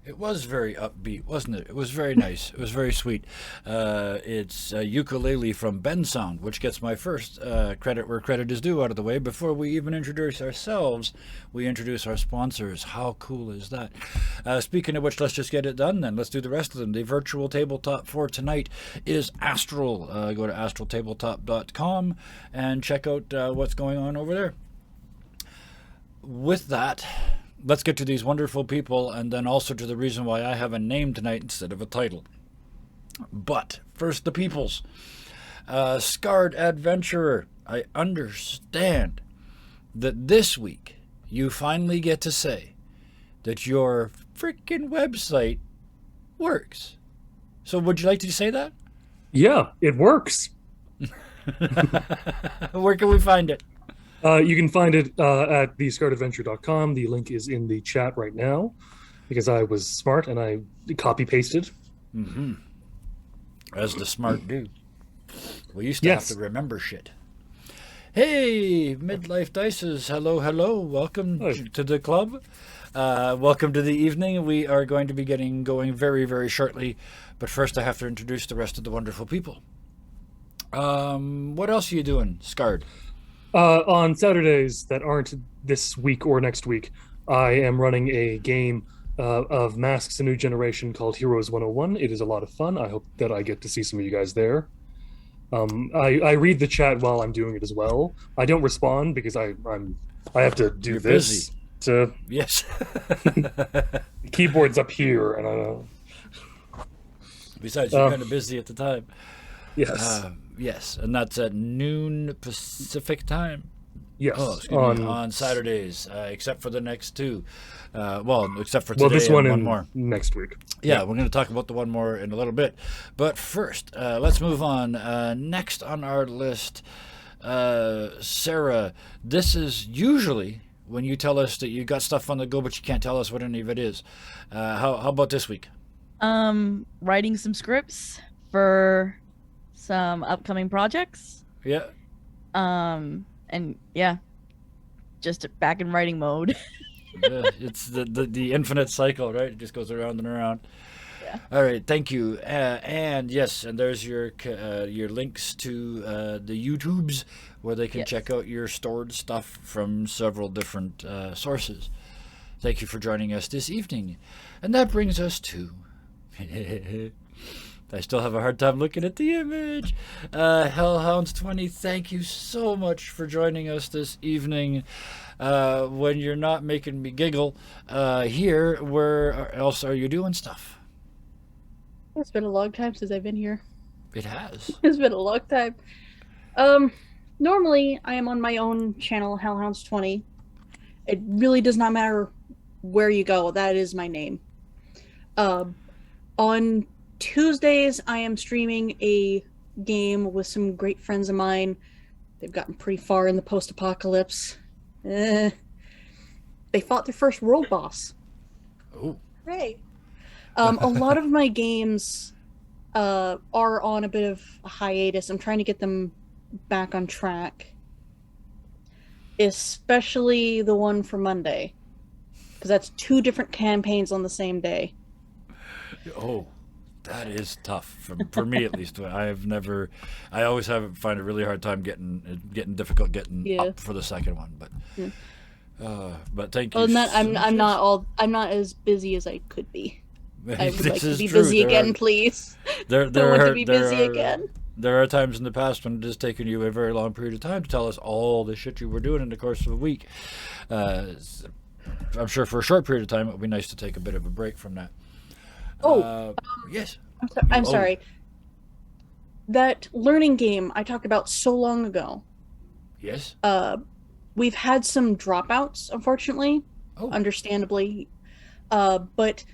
It was very upbeat, wasn't it? It was very nice. It was very sweet. It's Ukulele from Bensound, which gets my first credit where credit is due out of the way. Before we even introduce ourselves, we introduce our sponsors. How cool is that? Speaking of which, let's just get it done then. Let's do the rest of them. The virtual tabletop for tonight is Astral. Go to astraltabletop.com and check out what's going on over there. With that, let's get to these wonderful people and then also to the reason why I have a name tonight instead of a title. But first, the peoples. Scarred Adventurer, I understand that this week you finally get to say that your freaking website works. So would you like to say that? Yeah, it works. Where can we find it? You can find it at thescarredadventure.com. The link is in the chat right now because I was smart and I copy pasted. Mm-hmm. As the smart do. We used to have to remember shit. Hey, Midlife Dices. Hello, hello. Welcome to the club. Welcome to the evening. We are going to be getting going very, very shortly. But first I have to introduce the rest of the wonderful people. What else are you doing, Scarred? On Saturdays that aren't this week or next week, I am running a game of Masks: A New Generation called Heroes 101. It is a lot of fun. I hope that I get to see some of you guys there. I read the chat while I'm doing it as well. I don't respond because I have to do You're this busy. to Yes. the keyboard's up here, and I don't. Besides, you're kind of busy at the time. Yes. Yes, and that's at noon Pacific time. Yes. Oh, excuse me, on Saturdays, except for the next two. Except for today this and one one more. next week. Yeah, we're going to talk about the one more in a little bit. But first, let's move on. Next on our list, Sarah, this is usually when you tell us that you got stuff on the go, but you can't tell us what any of it is. How about this week? Writing some scripts for some upcoming projects. Yeah. And yeah, just back in writing mode. It's the infinite cycle, right? It just goes around and around. Yeah. All right, thank you. And yes, and there's your links to the YouTubes where they can check out your stored stuff from several different sources. Thank you for joining us this evening. And that brings us to... I still have a hard time looking at the image. Hellhounds20, thank you so much for joining us this evening. When you're not making me giggle here, where else are you doing stuff? It's been a long time since I've been here. It has. It's been a long time. Normally, I am on my own channel, Hellhounds20. It really does not matter where you go. That is my name. On Tuesdays, I am streaming a game with some great friends of mine. They've gotten pretty far in the post-apocalypse. They fought their first world boss. Oh. Hooray. A lot of my games are on a bit of a hiatus. I'm trying to get them back on track. Especially the one for Monday. Because that's 2 different campaigns on the same day. Oh. That is tough for me at least. I always find a really hard time getting difficult getting up for the second one. But thank you. Well, I'm not as busy as I could be. I would like to be true. busy again, please. I want to be busy again. There are times in the past when it has taken you a very long period of time to tell us all the shit you were doing in the course of a week. I'm sure for a short period of time it would be nice to take a bit of a break from that. Yes. I'm sorry. That learning game I talked about so long ago. Yes. We've had some dropouts, unfortunately. Understandably. But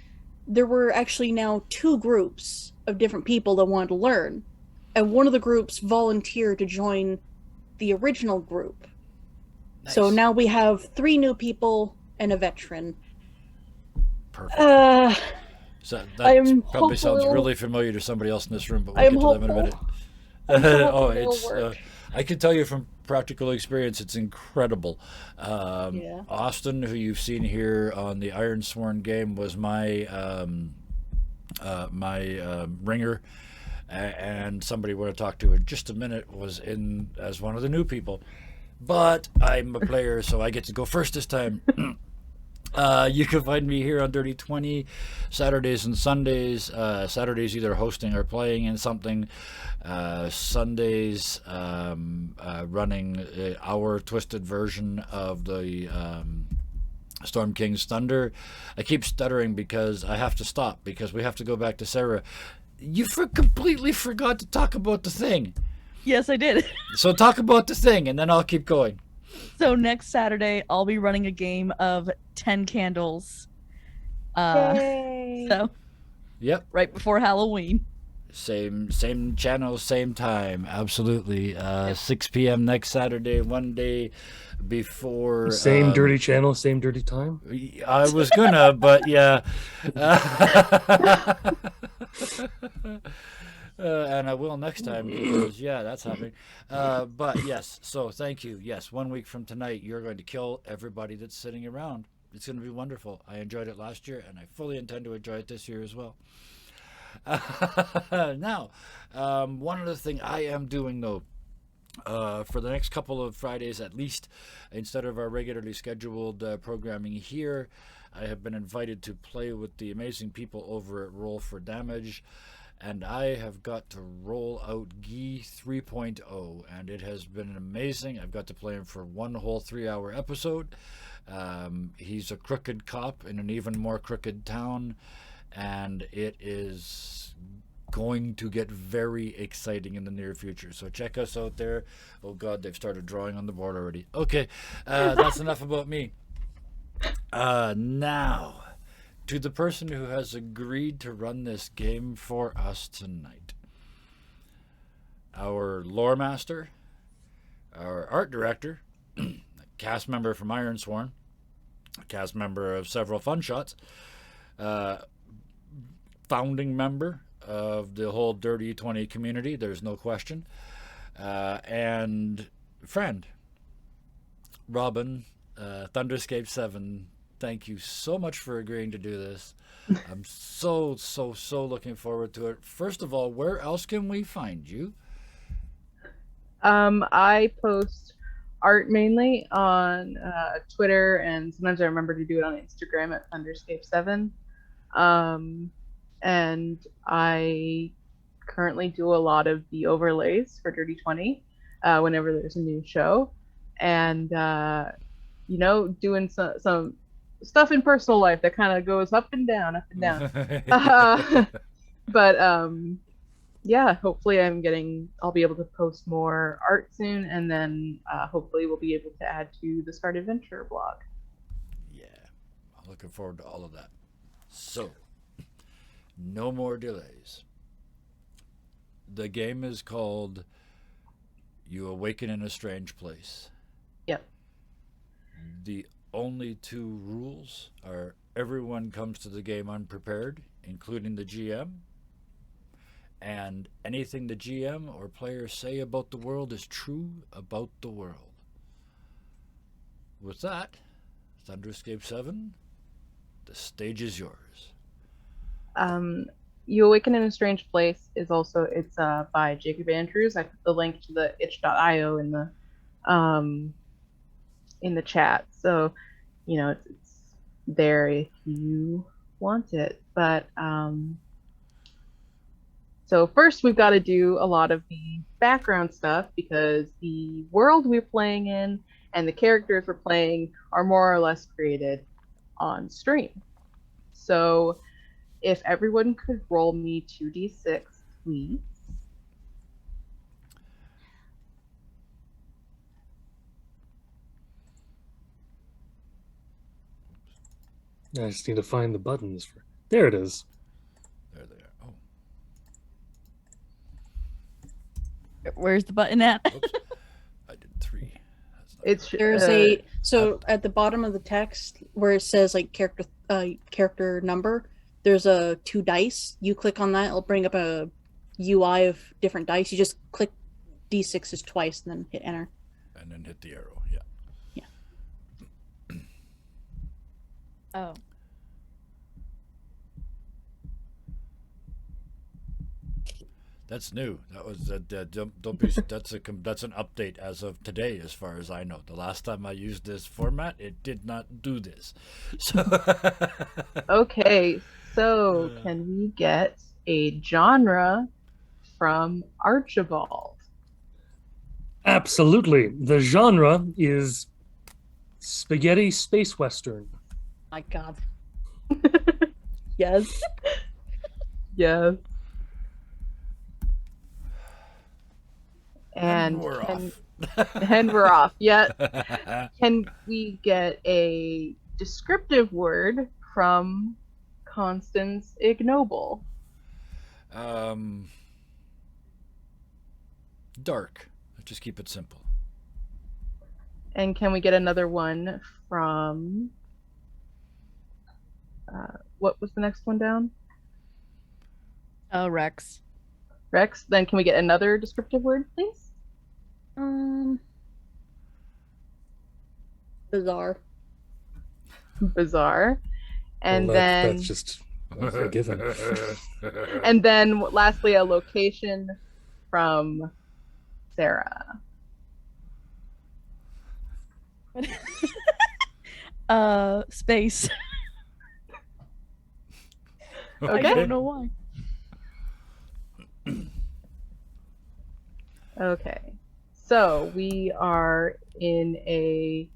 there were actually now 2 groups of different people that wanted to learn. And one of the groups volunteered to join the original group. Nice. So now we have 3 new people and a veteran. Perfect. So that probably sounds really familiar to somebody else in this room, but we'll get to them in a minute. I can tell you from practical experience, it's incredible. Yeah. Austin, who you've seen here on the Iron Sworn game, was my ringer, and somebody we're going to talk to in just a minute was in as one of the new people. But I'm a player, so I get to go first this time. You can find me here on Dirty 20 Saturdays and Sundays. Saturdays either hosting or playing in something. Sundays running our twisted version of the Storm King's Thunder. I keep stuttering because I have to stop because we have to go back to Sarah. You completely forgot to talk about the thing. Yes, I did. So talk about the thing, and then I'll keep going. So next Saturday, I'll be running a game of 10 Candles. Yay. So Yep. right before Halloween. Same channel, same time. Absolutely. 6 p.m. next Saturday, one day before. Same dirty channel, same dirty time. I was gonna, but yeah. And I will next time because, yeah, that's happening. But yes, so thank you. Yes, 1 week from tonight, you're going to kill everybody that's sitting around. It's going to be wonderful. I enjoyed it last year, and I fully intend to enjoy it this year as well. Now, one other thing I am doing, though, for the next couple of Fridays at least, instead of our regularly scheduled programming here, I have been invited to play with the amazing people over at Roll for Damage. And I have got to roll out Guy 3.0, and it has been amazing. I've got to play him for one whole 3-hour episode. He's a crooked cop in an even more crooked town, and it is going to get very exciting in the near future. So check us out there. Oh God, they've started drawing on the board already. Okay, that's enough about me. Now, to the person who has agreed to run this game for us tonight. Our lore master, our art director, cast member from Iron Sworn, cast member of several Fun Shots, founding member of the whole Dirty 20 community, there's no question, and friend, Robin, Thunderscape 7. Thank you so much for agreeing to do this. I'm so looking forward to it. First of all, where else can we find you? I post art mainly on Twitter, and sometimes I remember to do it on Instagram at Thunderscape7. And I currently do a lot of the overlays for Dirty 20 whenever there's a new show. And, doing some stuff in personal life that kind of goes up and down. But yeah, hopefully I'll be able to post more art soon, and then hopefully we'll be able to add to the Start Adventure blog. Yeah, I'm looking forward to all of that. So, no more delays. The game is called You Awaken in a Strange Place. Yep. The only two rules are everyone comes to the game unprepared, including the GM, and anything the GM or players say about the world is true about the world. With that, Thunderscape 7, the stage is yours. You Awaken in a Strange Place is also, it's by Jacob Andrews. I put the link to the itch.io in the chat, so it's there if you want it. But so first we've got to do a lot of the background stuff, because the world we're playing in and the characters we're playing are more or less created on stream. So if everyone could roll me 2d6, please. I just need to find the buttons. There it is. There they are. Oh, Where's the button at? oops. I did 3. That's not It's There's at the bottom of the text where it says like character number, there's 2 dice. You click on that, it'll bring up a UI of different dice. You just click D6s twice and then hit enter. and then hit the arrow. Yeah. Oh. That's new. That was don't be. That's an update as of today, as far as I know. The last time I used this format, it did not do this. So Okay, so can we get a genre from Archibald? Absolutely. The genre is spaghetti space western. My God. Yes. Yes. and we're And we're off. Yeah. off. Can we get a descriptive word from Constance Ignoble? Dark. Let's just keep it simple. And can we get another one from what was the next one down? Rex. Rex. Then can we get another descriptive word, please? Bizarre. Bizarre. And Well, then that's just a given. and then lastly a location from Sarah. Space. I Okay. don't know why. Okay. So we are in a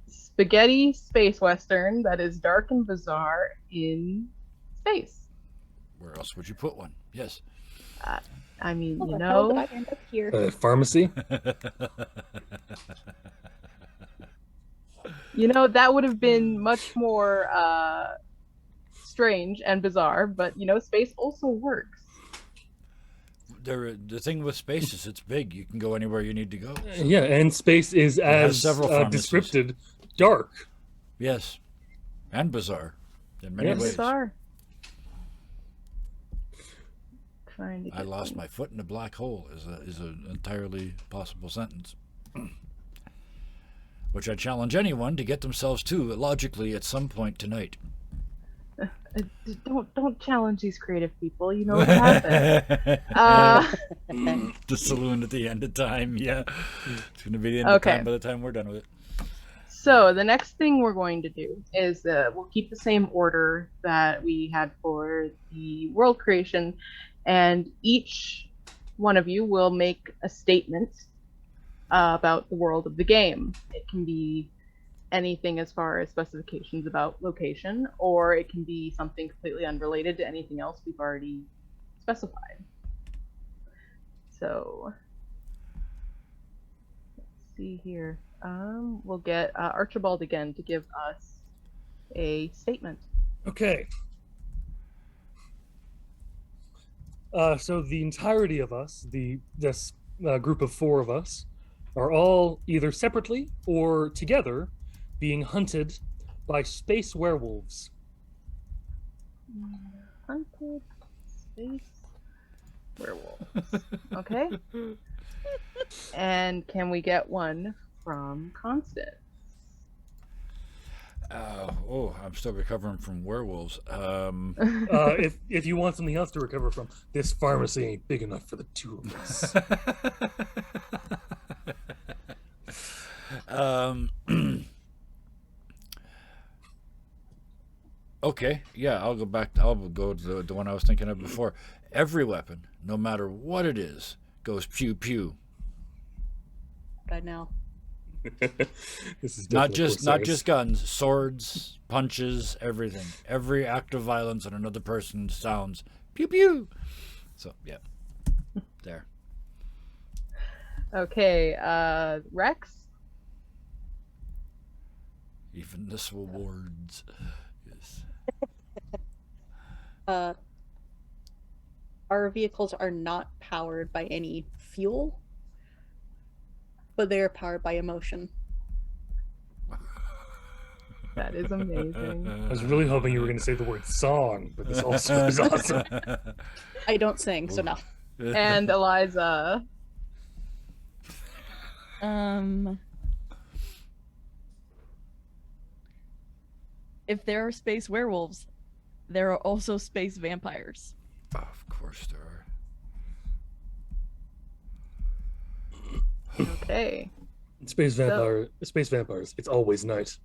spaghetti space western that is dark and bizarre in space. Where else would you put one? Yes. I mean, How you the hell did know, I end up here? Pharmacy. that would have been much more strange and bizarre, but space also works. The thing with space is it's big. You can go anywhere you need to go. So, Yeah, and space is has as several pharmacies. descripted dark. yes. And bizarre in many Yes. ways. Bizarre. Trying to I get lost some- my foot in a black hole is an entirely possible sentence. Which I challenge anyone to get themselves to logically at some point tonight. Don't challenge these creative people. You know what happened. The saloon at the end of time, yeah. It's going to be the end of Okay. time by the time we're done with it. So the next thing we're going to do is we'll keep the same order that we had for the world creation, and each one of you will make a statement about the world of the game. It can be anything as far as specifications about location, or it can be something completely unrelated to anything else we've already specified. So let's see here. We'll get Archibald again to give us a statement. Okay. So the entirety of us, this group of 4 of us, are all either separately or together being hunted by space werewolves. Hunted space werewolves. Okay. And can we get one from Constance? I'm still recovering from werewolves. If you want something else to recover from, this pharmacy ain't big enough for the 2 of us. Okay, yeah, I'll go back. I'll go to the one I was thinking of before. Every weapon, no matter what it is, goes pew pew. I know. This is Not definitely just precise. guns, swords, punches, everything. Every act of violence on another person sounds pew pew. So yeah, there. Okay, Rex. Even the swords. Yes. Our vehicles are not powered by any fuel, but they are powered by emotion. That is amazing. I was really hoping you were going to say the word song, but this also is awesome. I don't sing, so no. And Eliza. If there are space werewolves, there are also space vampires. Oh, of course there are. Okay. Space vampires. It's always night.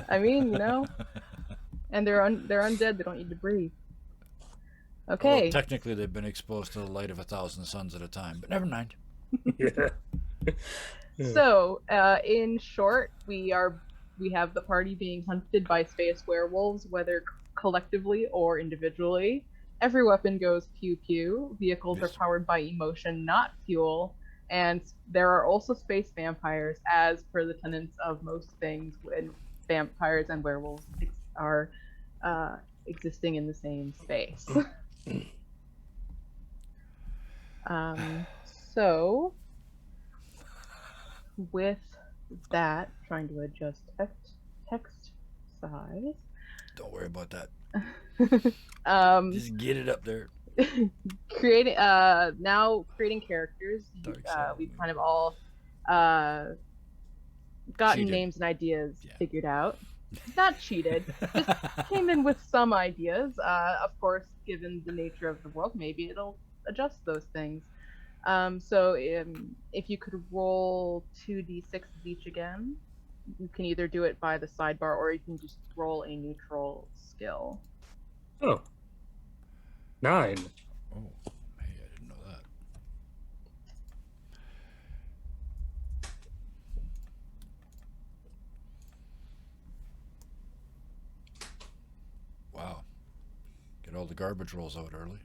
I mean, you know, and they're undead. They don't need to breathe. Okay. Well, technically, they've been exposed to the light of 1,000 suns at a time, but never mind. Yeah. So, in short, we have the party being hunted by space werewolves, whether collectively or individually. Every weapon goes pew pew. Vehicles Yes. are powered by emotion, not fuel. And there are also space vampires, as per the tenets of most things when vampires and werewolves are existing in the same space. So, with that, trying to adjust text size. Don't worry about that. um, Just get it up there. creating characters. Dark side. We've kind of all gotten Cheated. names and ideas Yeah. figured out. Not cheated, just came in with some ideas. Of course, given the nature of the world, maybe it'll adjust those things. So if you could roll 2d6 each again, you can either do it by the sidebar or you can just roll a neutral skill. Oh. 9. Oh, hey, I didn't know that. Wow. Get all the garbage rolls out early.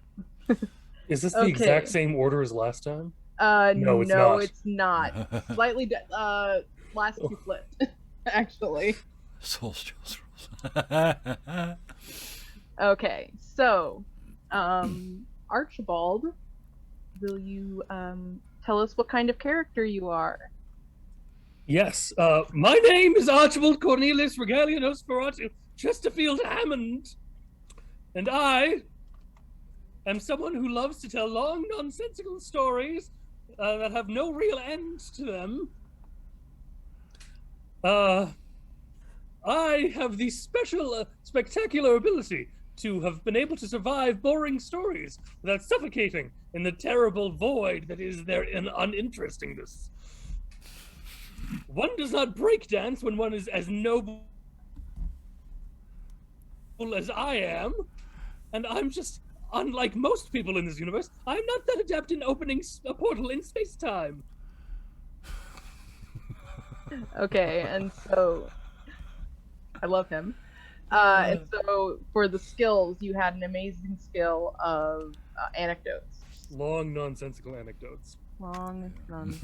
Is this the Okay. exact same order as last time? No, No, it's not. it's not. Slightly, last two flipped, actually. Soul Struggles rolls. Okay, so, Archibald, will you tell us what kind of character you are? Yes. My name is Archibald Cornelius Regalian Nosferatu Chesterfield Hammond. And I am someone who loves to tell long, nonsensical stories that have no real end to them. I have the special, spectacular ability to have been able to survive boring stories without suffocating in the terrible void that is their uninterestingness. One does not breakdance when one is as noble as I am, and I'm just, unlike most people in this universe, I'm not that adept in opening a portal in space-time. Okay, and so I love him. And so for the skills, you had an amazing skill of anecdotes. Long, nonsensical anecdotes. Long run.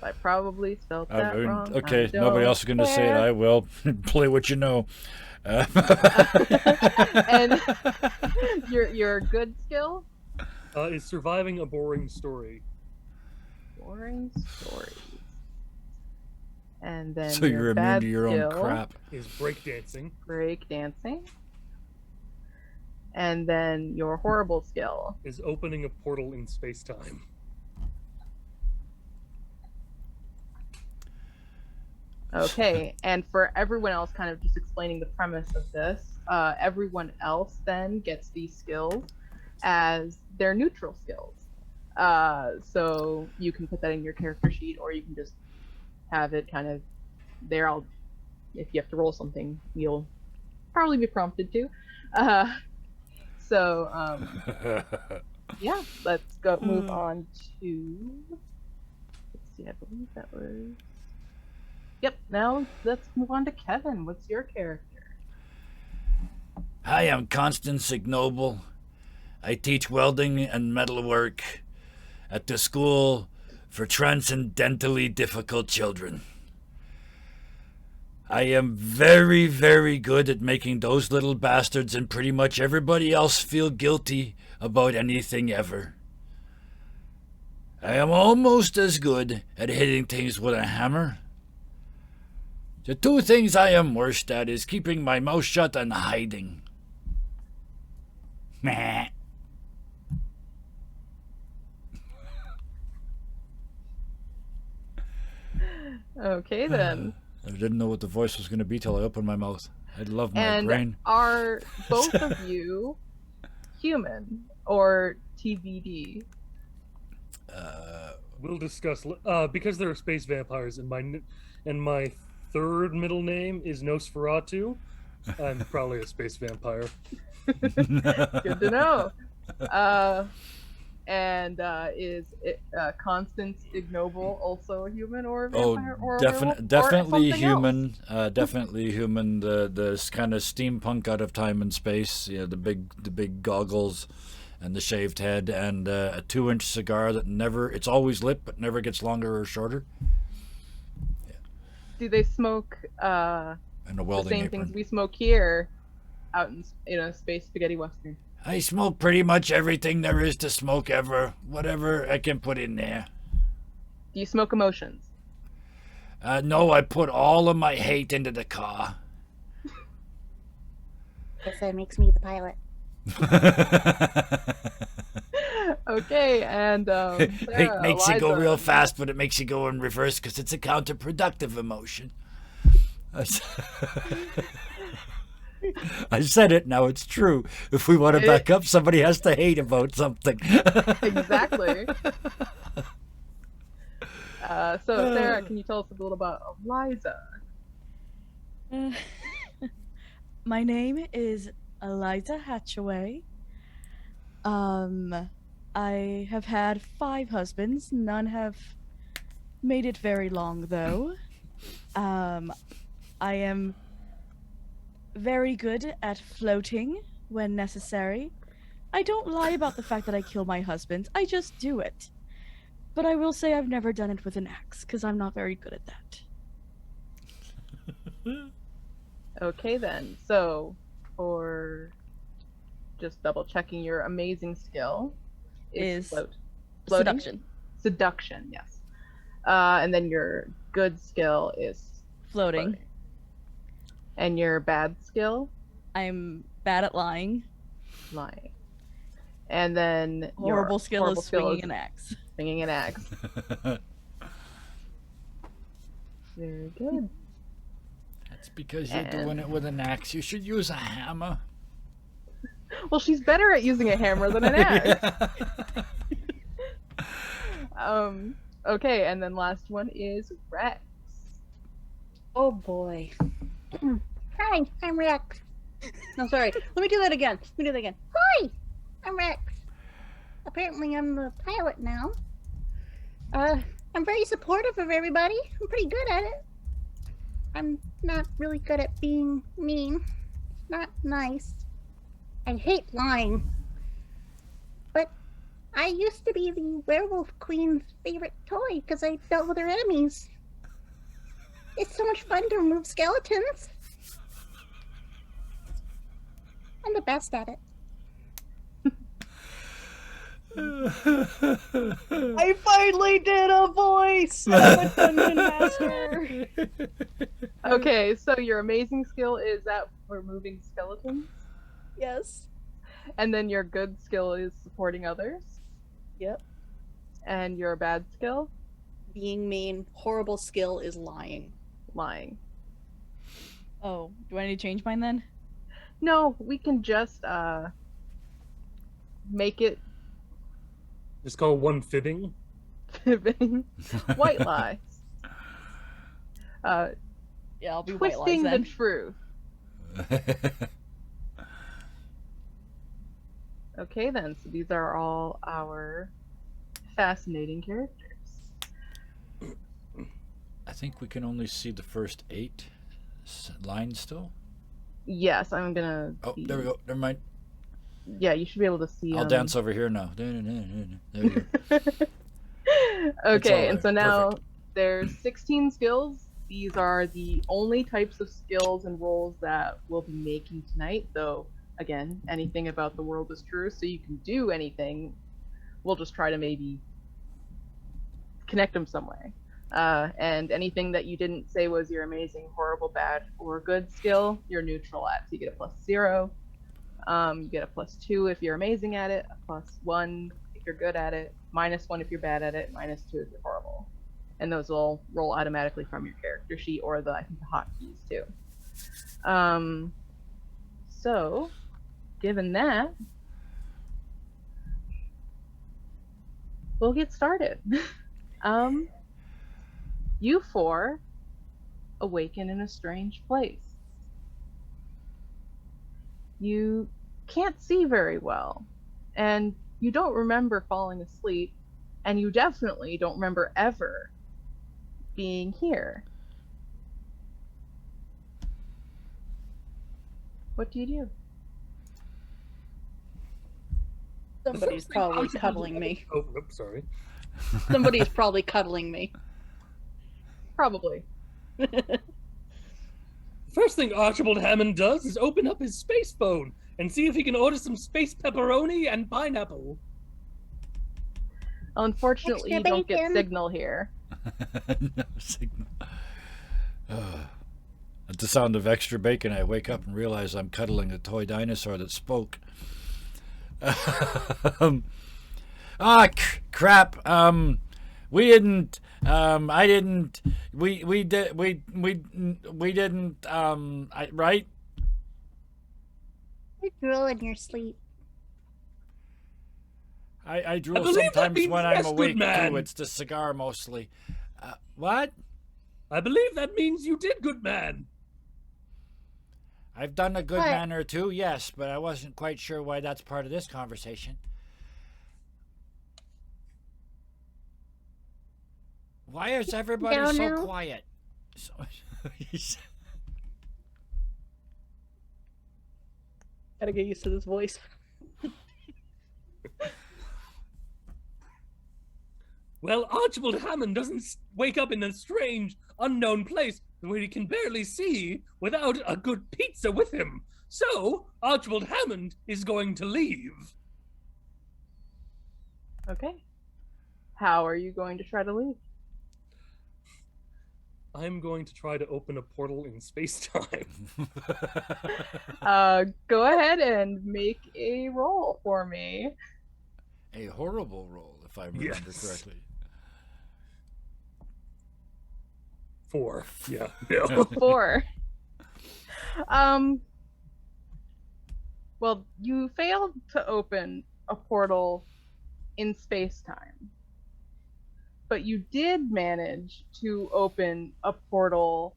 I probably spelled I that mean, wrong. okay, I don't nobody else is going to say it. care. I will. Play what you know. And your good skill? Is surviving a boring story. Boring stories. And then So your you're immune bad to your own skill, crap. Is breakdancing. break dancing. And then your horrible skill. Is opening a portal in space-time. Okay, and for everyone else, kind of just explaining the premise of this, everyone else then gets these skills as their neutral skills. So you can put that in your character sheet, or you can just have it kind of there. If you have to roll something, you'll probably be prompted to. Yeah, let's go move on to. Let's see, I believe that was. Yep, now let's move on to Kevin. What's your character? Hi, I'm Constance Ignoble. I teach welding and metalwork at the school for transcendentally difficult children. I am very, very good at making those little bastards and pretty much everybody else feel guilty about anything ever. I am almost as good at hitting things with a hammer. The two things I am worst at is keeping my mouth shut and hiding. Meh. Okay then. I didn't know what the voice was going to be till I opened my mouth. I love my And brain. are both of you human or TBD? We'll discuss because there are space vampires, and my third middle name is Nosferatu. I'm probably a space vampire. Good to know. And is Constance Ignoble also a human or a vampire or a werewolf definitely or something human. else? Definitely human. The kind of steampunk out of time and space. Yeah, the big goggles, and the shaved head, and a 2-inch cigar that it's always lit but never gets longer or shorter. Do they smoke And a the welding same apron. things we smoke here out in a space spaghetti western? I smoke pretty much everything there is to smoke ever. Whatever I can put in there. Do you smoke emotions? No, I put all of my hate into the car. Guess that makes me the pilot. Okay, and Hate Sarah, makes you go Eliza. real fast, but it makes you go in reverse because it's a counterproductive emotion. I said it, now it's true. If we want to back up, somebody has to hate about something. Exactly. So, Sarah, can you tell us a little about Eliza? My name is Eliza Hatchaway. I have had 5 husbands. None have made it very long, though. I am very good at floating when necessary. I don't lie about the fact that I kill my husbands. I just do it. But I will say I've never done it with an axe, because I'm not very good at that. Okay, then. So, for just double checking, your amazing skill is floating? Seduction. Seduction, yes. And then your good skill is Floating. And your bad skill? I'm bad at lying. Lying. And then Horrible your skill is swinging an axe. Swinging an axe. Very good. That's because you're doing it with an axe. You should use a hammer. Well, she's better at using a hammer than an axe. Okay, and then last one is Rex. Oh boy. Hi, I'm Rex. No, sorry. Let me do that again. Hi, I'm Rex. Apparently, I'm the pilot now. I'm very supportive of everybody. I'm pretty good at it. I'm not really good at being mean. Not nice. I hate lying. But I used to be the werewolf queen's favorite toy because I dealt with her enemies. It's so much fun to remove skeletons. I'm the best at it. I finally did a voice! I'm a dungeon master! Okay, so your amazing skill is at removing skeletons, Yes. and then your good skill is supporting others, Yep. and your bad skill, Being mean, horrible skill is lying. lying. Oh, do I need to change mine then? No, we can just make it It's called one fibbing. white lies. Yeah, I'll be white lies Twisting the then. truth. Okay then, so these are all our fascinating characters. I think we can only see the first 8 lines still. Yes, I'm gonna. Oh, there we go. Never mind. Yeah, you should be able to see. I'll dance over here now. There we go. Okay, and there. so now Perfect. there's 16 skills. These are the only types of skills and roles that we'll be making tonight, though, again, anything about the world is true, so you can do anything. We'll just try to maybe connect them some way. And anything that you didn't say was your amazing, horrible, bad, or good skill, you're neutral at. So you get a +0. You get a +2 if you're amazing at it, a +1 if you're good at it, -1 if you're bad at it, -2 if you're horrible. and those will roll automatically from your character sheet or I think the hotkeys too. So, given that, we'll get started. You four awaken in a strange place. You can't see very well, and you don't remember falling asleep, and you definitely don't remember ever being here. What do you do? Somebody's probably cuddling me. Oh, oops, sorry. Somebody's probably cuddling me. Probably. First thing Archibald Hammond does is open up his space phone and see if he can order some space pepperoni and pineapple. Unfortunately, Extra you don't get bacon. signal here. No signal. At the sound of extra bacon, I wake up and realize I'm cuddling a toy dinosaur that spoke. Crap. We didn't. I didn't. We didn't. Right? You drool in your sleep. I drool believe that sometimes means when yes, I'm good awake man. too. It's the cigar mostly. What? I believe that means you did, good man. I've done a good What? man or two, yes, but I wasn't quite sure why that's part of this conversation. Why is everybody Don't so know. quiet? So, Gotta get used to this voice. Well, Archibald Hammond doesn't wake up in a strange, unknown place where he can barely see without a good pizza with him. So, Archibald Hammond is going to leave. Okay. How are you going to try to leave? I'm going to try to open a portal in space-time. Go ahead and make a roll for me. a horrible roll, if I remember Yes. correctly. 4. Yeah. No. 4. Well, you failed to open a portal in space-time. But you did manage to open a portal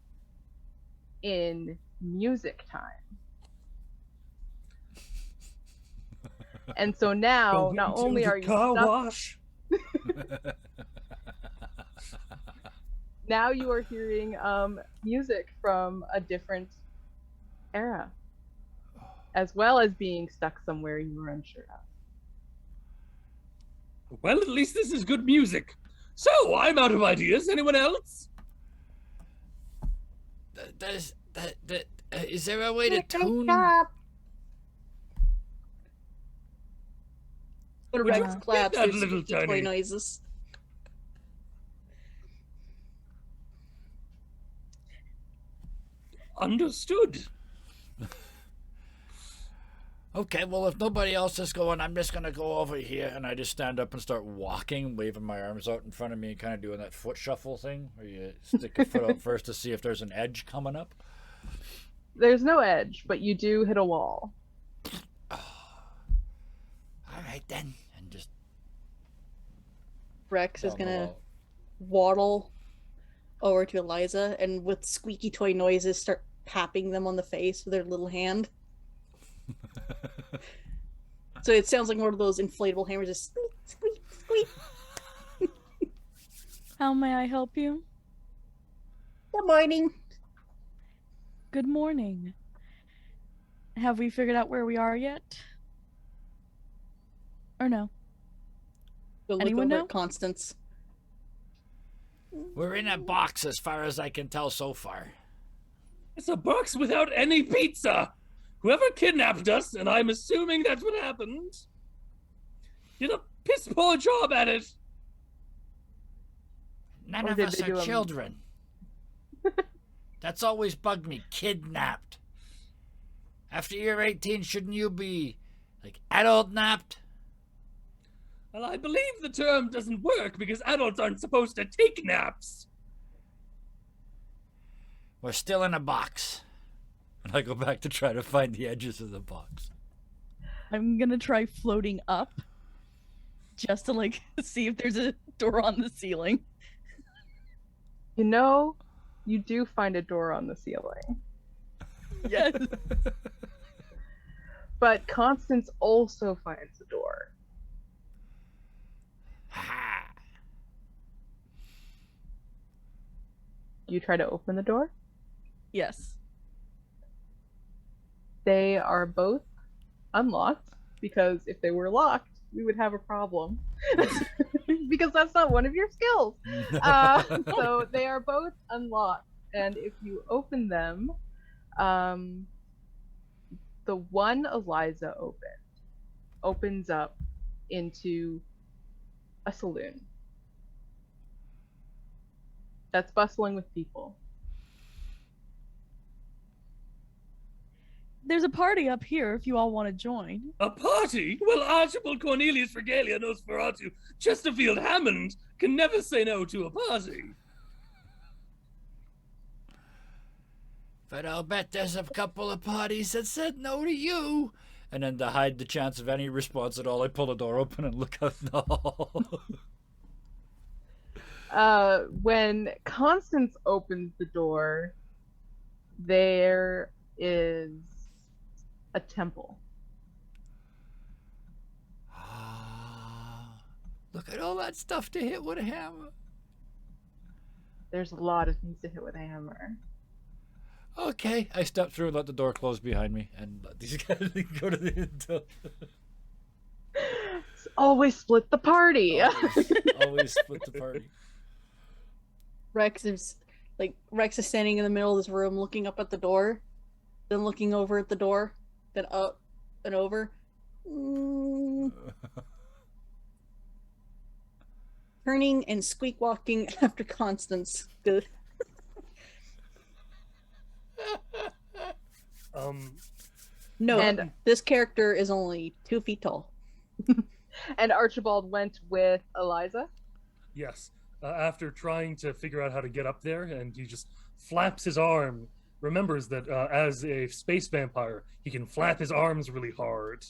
in music time. And so now, not Going only to the are you car stuck, wash. now you are hearing music from a different era, as well as being stuck somewhere you were unsure of. Well, at least this is good music. So, I'm out of ideas. Anyone else? Is there a way to Great tune? job. When Would you Rex repeat claps, that, there's little squeaky toy Tiny? noises. Understood. Okay, well, if nobody else is going, I'm just going to go over here. And I just stand up and start walking, waving my arms out in front of me and kind of doing that foot shuffle thing where you stick your foot out first to see if there's an edge coming up. There's no edge, but you do hit a wall. All right, then. And just Rex is down the gonna wall. waddle over to Eliza and with squeaky toy noises start tapping them on the face with their little hand. So it sounds like one of those inflatable hammers, just squeak, squeak, squeak. How may I help you? Good morning. Good morning. Have we figured out where we are yet? Or no? Go look Anyone over know? at Constance. We're in a box as far as I can tell so far. It's a box without any pizza. Whoever kidnapped us, and I'm assuming that's what happened, did a piss poor job at it. None Or of did us they do are 'em- children. That's always bugged me. Kidnapped. After you're 18, shouldn't you be, like, adult napped? Well, I believe the term doesn't work because adults aren't supposed to take naps. We're still in a box. And I go back to try to find the edges of the box. I'm gonna try floating up just to like see if there's a door on the ceiling. You know, you do find a door on the ceiling. Yes. But Constance also finds a door. Ha! You try to open the door? Yes. They are both unlocked, because if they were locked, we would have a problem. Because that's not one of your skills. So they are both unlocked, and if you open them, the one Eliza opens up into a saloon that's bustling with people. There's a party up here if you all want to join. A party? Well, Archibald Cornelius Regalia Nosferatu Chesterfield Hammond can never say no to a party. But I'll bet there's a couple of parties that said no to you. And then to hide the chance of any response at all, I pull the door open and look out in the hall. When Constance opens the door, there is a temple. Look at all that stuff to hit with a hammer. There's a lot of things to hit with a hammer. Okay, I step through and let the door close behind me and let these guys go to the intel. Always split the party. Always split the party. Rex is standing in the middle of this room looking up at the door, then looking over at the door, then up and over. Turning and squeak walking after Constance. Good. No, And- this character is only 2 feet tall. And Archibald went with Eliza. Yes. After trying to figure out how to get up there, and he just flaps his arm. Remembers that as a space vampire, he can flap his arms really hard.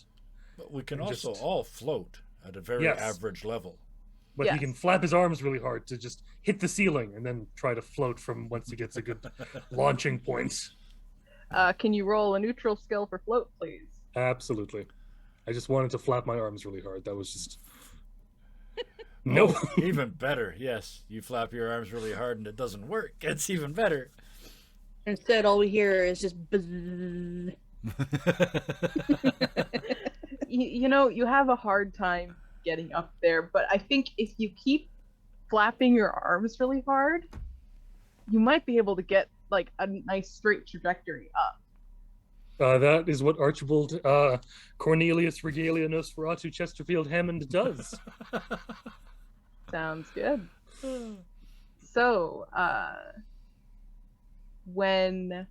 But we can And also just- all float at a very Yes. average level. But he Yes. can flap his arms really hard to just hit the ceiling and then try to float from once he gets a good launching point. Can you roll a neutral skill for float, please? Absolutely. I just wanted to flap my arms really hard. That was just... Nope. Oh, even better. Yes, you flap your arms really hard and it doesn't work. It's even better. Instead, all we hear is just bzzz. You know, you have a hard time getting up there, but I think if you keep flapping your arms really hard, you might be able to get like a nice straight trajectory up. That is what Archibald Cornelius Regalia Nosferatu Chesterfield Hammond does. Sounds good. So, when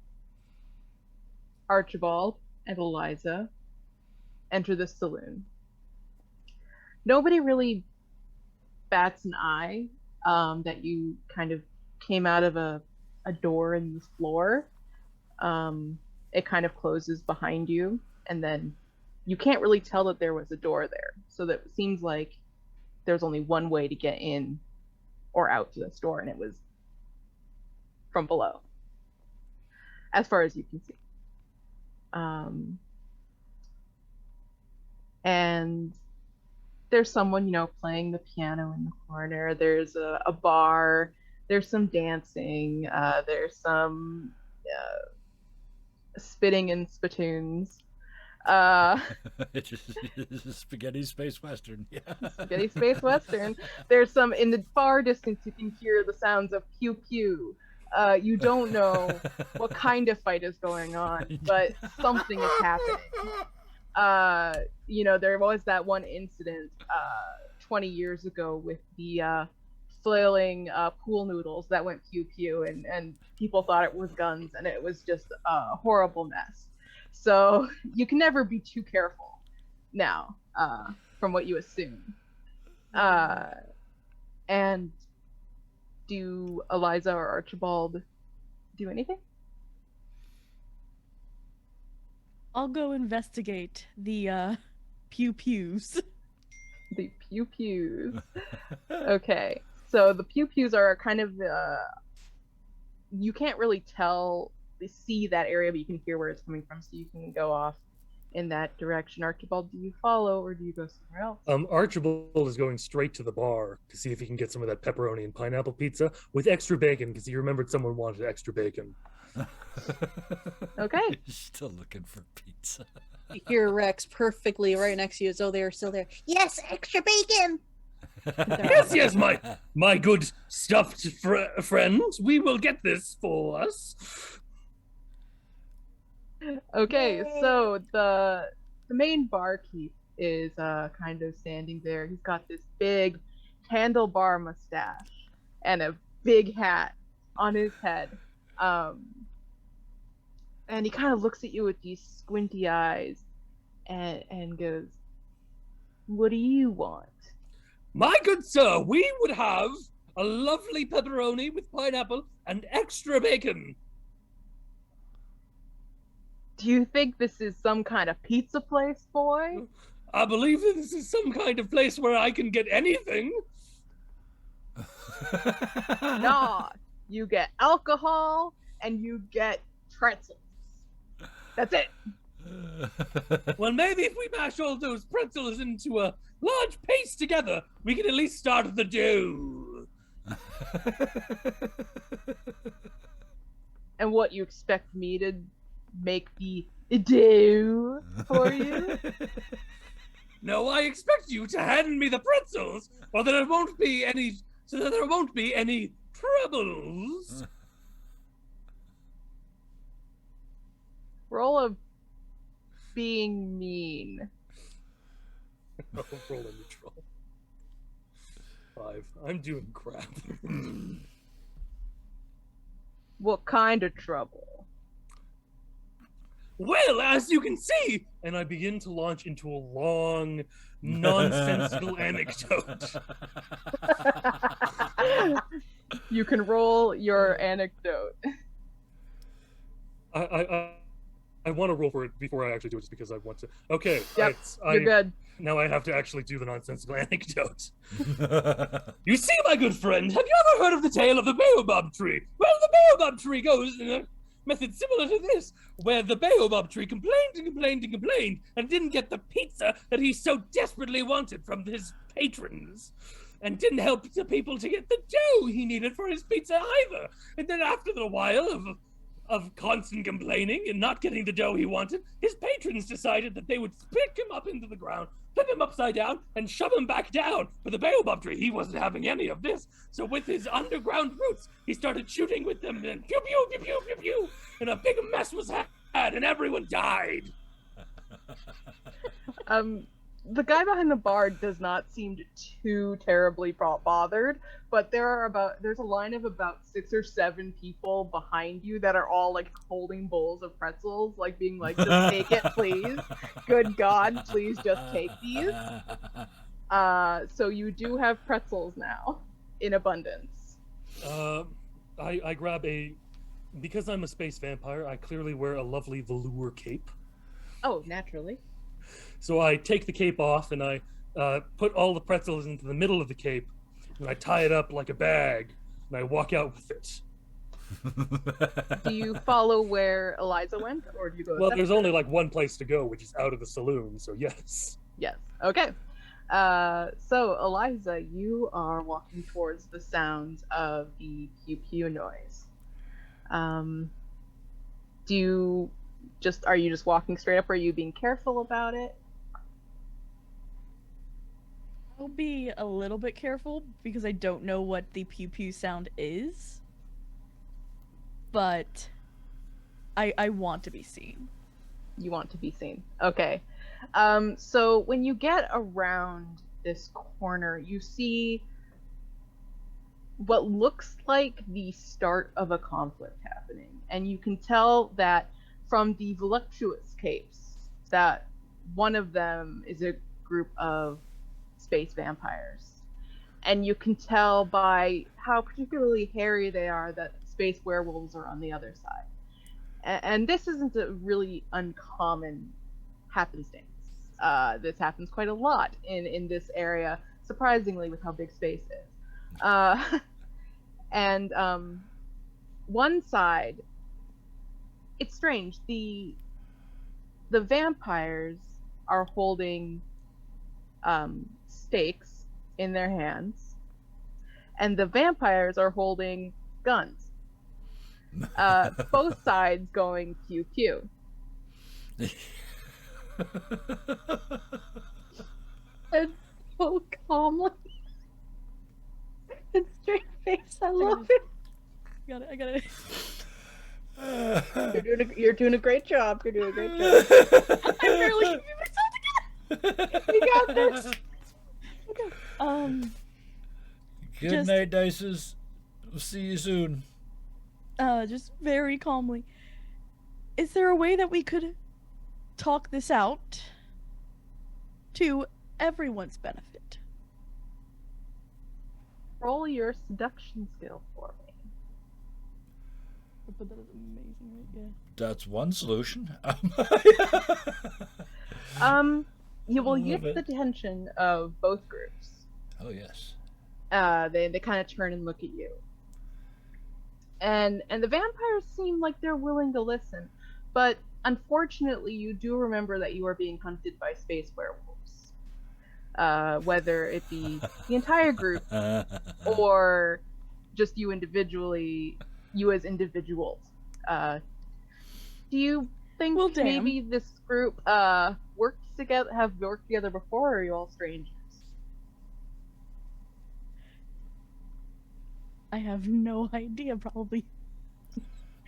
Archibald and Eliza enter the saloon, nobody really bats an eye that you kind of came out of a door in the floor. It kind of closes behind you, and then you can't really tell that there was a door there. So that it seems like there's only one way to get in or out to this door, and it was from below, as far as you can see. And there's someone, playing the piano in the corner. There's a bar. There's some dancing. There's some spitting and spittoons. Spaghetti space western. Yeah. Spaghetti space western. There's some in the far distance. You can hear the sounds of pew pew. You don't know what kind of fight is going on, but something is happening. There was that one incident 20 years ago with the flailing pool noodles that went pew pew, and people thought it was guns, and it was just a horrible mess. So you can never be too careful now, from what you assume. And do Eliza or Archibald do anything? I'll go investigate the pew pews. The pew pews. Okay, so the pew pews are kind of you can't really see that area, but you can hear where it's coming from, so you can go off in that direction. Archibald, do you follow or do you go somewhere else? Archibald is going straight to the bar to see if he can get some of that pepperoni and pineapple pizza with extra bacon because he remembered someone wanted extra bacon. Okay. Still looking for pizza. You hear Rex perfectly right next to you. So they're still there. Yes, extra bacon. Yes, my good stuffed friend. We will get this for us. Okay, so the main barkeep is kind of standing there. He's got this big handlebar mustache and a big hat on his head. And he kind of looks at you with these squinty eyes and goes, "What do you want?" My good sir, we would have a lovely pepperoni with pineapple and extra bacon. Do you think this is some kind of pizza place, boy? I believe that this is some kind of place where I can get anything. Nah, you get alcohol and you get pretzels. That's it. Well, maybe if we mash all those pretzels into a large paste together, we can at least start the dough. And what, you expect me to make the dough for you? No, I expect you to hand me the pretzels, or that there won't be any troubles. Roll of being mean. Oh, roll a neutral. 5. I'm doing crap. What kind of trouble? Well, as you can see, and I begin to launch into a long, nonsensical anecdote. You can roll your anecdote. I want to roll for it before I actually do it, just because I want to. Okay, Yep, you're good. Now I have to actually do the nonsensical anecdote. You see, my good friend, have you ever heard of the tale of the baobab tree? Well, the baobab tree goes in a method similar to this, where the baobab tree complained and complained and complained and didn't get the pizza that he so desperately wanted from his patrons, and didn't help the people to get the dough he needed for his pizza either. And then after a while of constant complaining and not getting the dough he wanted, his patrons decided that they would pick him up into the ground, flip him upside down, and shove him back down. But the baobab tree, he wasn't having any of this. So with his underground roots, he started shooting with them, and pew, pew, pew, pew, pew, pew, and a big mess was had, and everyone died. The guy behind the bar does not seem too terribly bothered, but there's a line of about 6 or 7 people behind you that are all like holding bowls of pretzels, like being like, "Just take it, please. Good God, please just take these." So you do have pretzels now in abundance. I grab because I'm a space vampire, I clearly wear a lovely velour cape. Oh, naturally. So I take the cape off and I put all the pretzels into the middle of the cape, and I tie it up like a bag, and I walk out with it. Do you follow where Eliza went, or do you go? Well, there's only like one place to go, which is out of the saloon, so yes. Yes. Okay. So Eliza, you are walking towards the sounds of the pew pew noise. Are you just walking straight up, or are you being careful about it? I'll be a little bit careful because I don't know what the pew pew sound is. But I want to be seen. You want to be seen. Okay. So when you get around this corner, you see what looks like the start of a conflict happening. And you can tell that from the voluptuous capes that one of them is a group of space vampires. and you can tell by how particularly hairy they are that space werewolves are on the other side. And this isn't a really uncommon happenstance. This happens quite a lot in this area, surprisingly, with how big space is. And one side, it's strange. The vampires are holding stakes in their hands, and the vampires are holding guns. Both sides going pew pew. And so calmly. And straight face. I love it. I got it. You're doing a great job. You're doing a great job. I'm barely keeping myself together. You got this. Okay. Good Just- night, Dices. We'll see you soon. Just very calmly. Is there a way that we could talk this out to everyone's benefit? Roll your seduction skill for me. But that is amazing, right? Yeah. That's one solution. You will Love get it. the attention of both groups. Oh yes. They kind of turn and look at you. And the vampires seem like they're willing to listen, but unfortunately you do remember that you are being hunted by space werewolves. Whether it be the entire group or just you individually, you as individuals. Do you think Well, damn. maybe this group have worked together before, or are you all strangers? I have no idea, probably.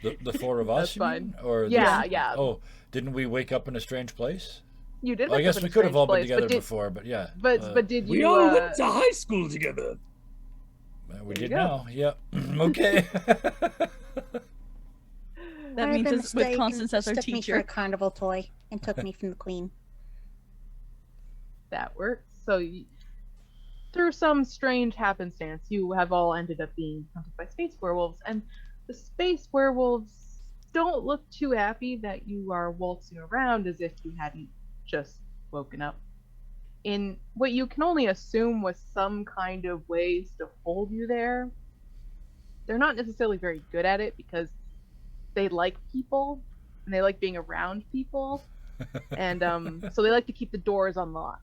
The four of us, That's you fine. mean? Or Yeah, yeah. Oh, didn't we wake up in a strange place? You did. Well, I wake up guess in a we could have strange all been place, together but did, before, but yeah. But did We you? all went to high school together. We There did you go. now. Yeah. Okay. That I means made a it's with mistake Constance and as our mistook me for teacher. a carnival toy and took me from the queen. That works. So, through some strange happenstance, you have all ended up being hunted by space werewolves, and the space werewolves don't look too happy that you are waltzing around as if you hadn't just woken up. In what you can only assume was some kind of ways to hold you there. They're not necessarily very good at it because they like people and they like being around people, and so they like to keep the doors unlocked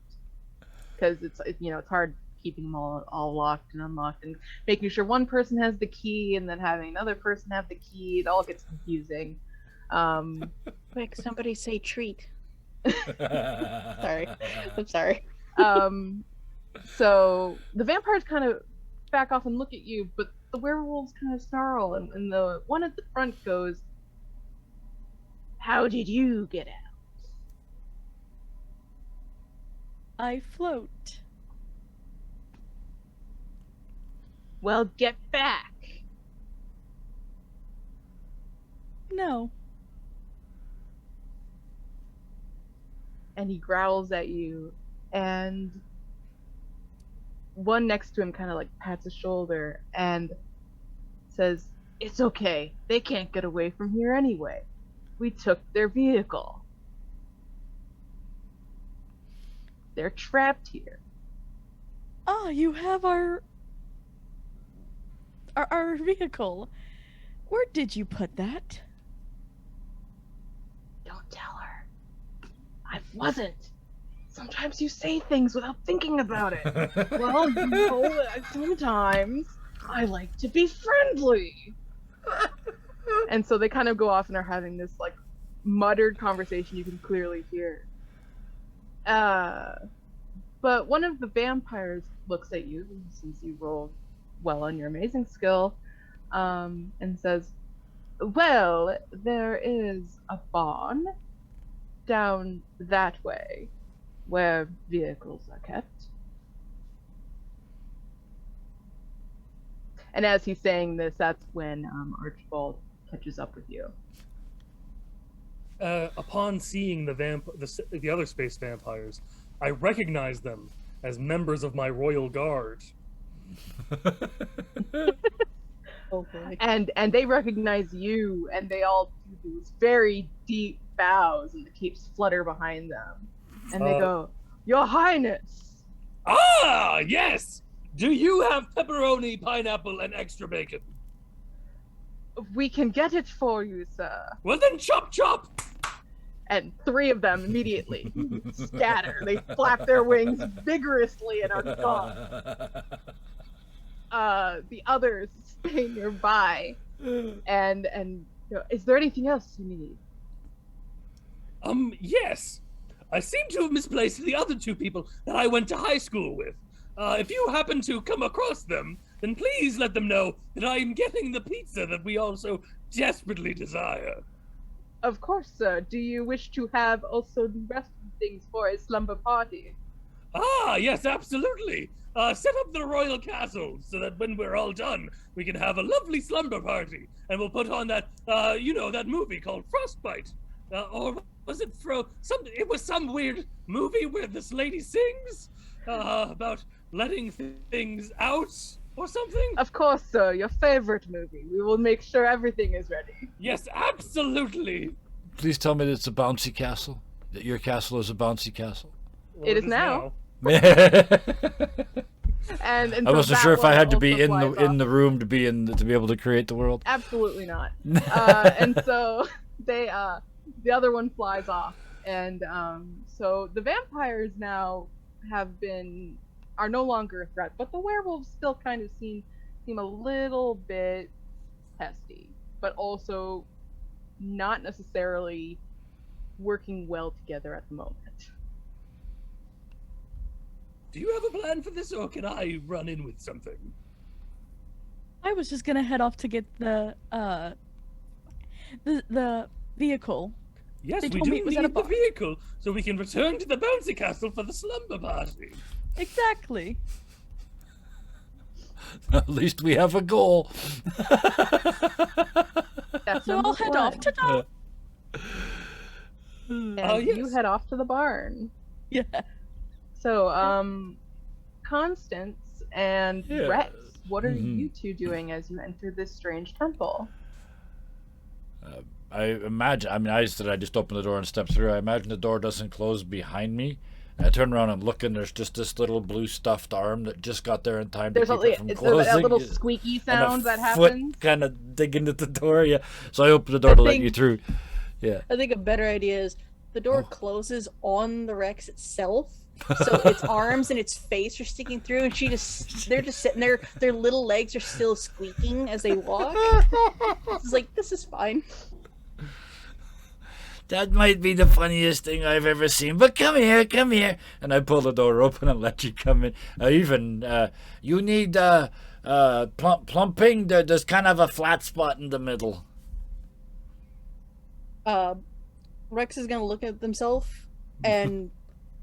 because it's hard keeping them all locked and unlocked and making sure one person has the key and then having another person have the key. It all gets confusing. Quick, somebody say treat. Sorry. I'm sorry. So the vampires kind of back off and look at you, but the werewolves kind of snarl, and the one at the front goes, "How did you get out?" I float. Well, get back. No. And he growls at you, and one next to him kind of like pats his shoulder and says, "It's okay. They can't get away from here anyway. We took their vehicle. They're trapped here." Ah, you have our vehicle. Where did you put that? Don't tell her. I wasn't. Sometimes you say things without thinking about it. Well, sometimes I like to be friendly. And so they kind of go off and are having this like muttered conversation you can clearly hear. But one of the vampires looks at you, since you rolled well on your amazing skill, and says, "Well, there is a barn down that way where vehicles are kept." And as he's saying this, that's when Archibald catches up with you. Upon seeing the other space vampires, I recognize them as members of my royal guard. Oh boy. And they recognize you, and they all do these very deep bows, and the capes flutter behind them, and they go, "Your Highness." Ah, yes. Do you have pepperoni, pineapple, and extra bacon? We can get it for you, sir. Well then, chop chop. And 3 of them immediately scatter. They flap their wings vigorously and are gone. The others stay nearby. And you know, is there anything else you need? Yes. I seem to have misplaced the other 2 people that I went to high school with. If you happen to come across them, then please let them know that I am getting the pizza that we all so desperately desire. Of course, sir. Do you wish to have also the rest of the things for a slumber party? Ah, yes, absolutely. Set up the royal castle so that when we're all done, we can have a lovely slumber party, and we'll put on that, that movie called Frostbite, or was it It was some weird movie where this lady sings about letting things out or something. Of course, sir. Your favorite movie. We will make sure everything is ready. Yes, absolutely. Please tell me that it's a bouncy castle. That your castle is a bouncy castle. Well, It is now. And I wasn't sure if I had to be in the the room to be able to create the world. Absolutely not. And so they the other one flies off, and so the vampires now are no longer a threat, but the werewolves still kind of seem a little bit testy, but also not necessarily working well together at the moment. Do you have a plan for this, or can I run in with something? I was just gonna head off to get the vehicle. Yes, They we told do me it was need at a the bar. vehicle so we can return to the bouncy castle for the slumber party. Exactly. At least we have a goal. That's So I'll number head one. off to talk. And Oh, yes. you head off to the barn. Yeah. So, Constance and Yeah. Rex, what are Mhm. you 2 doing as you enter this strange temple? I said I just opened the door and stepped through. I imagine the door doesn't close behind me. I turn around and look, and there's just this little blue stuffed arm that just got there in time to There's keep it from that closing. little squeaky sound that foot happens. kind of digging at the door. Yeah, so I opened the door to let you through. Yeah. I think a better idea is the door Oh. closes on the Rex itself. So its arms and its face are sticking through, and they're just sitting there. Their little legs are still squeaking as they walk. It's like, this is fine. That might be the funniest thing I've ever seen. But come here, come here. And I pull the door open and let you come in. You need plumping. There's kind of a flat spot in the middle. Rex is gonna look at themselves and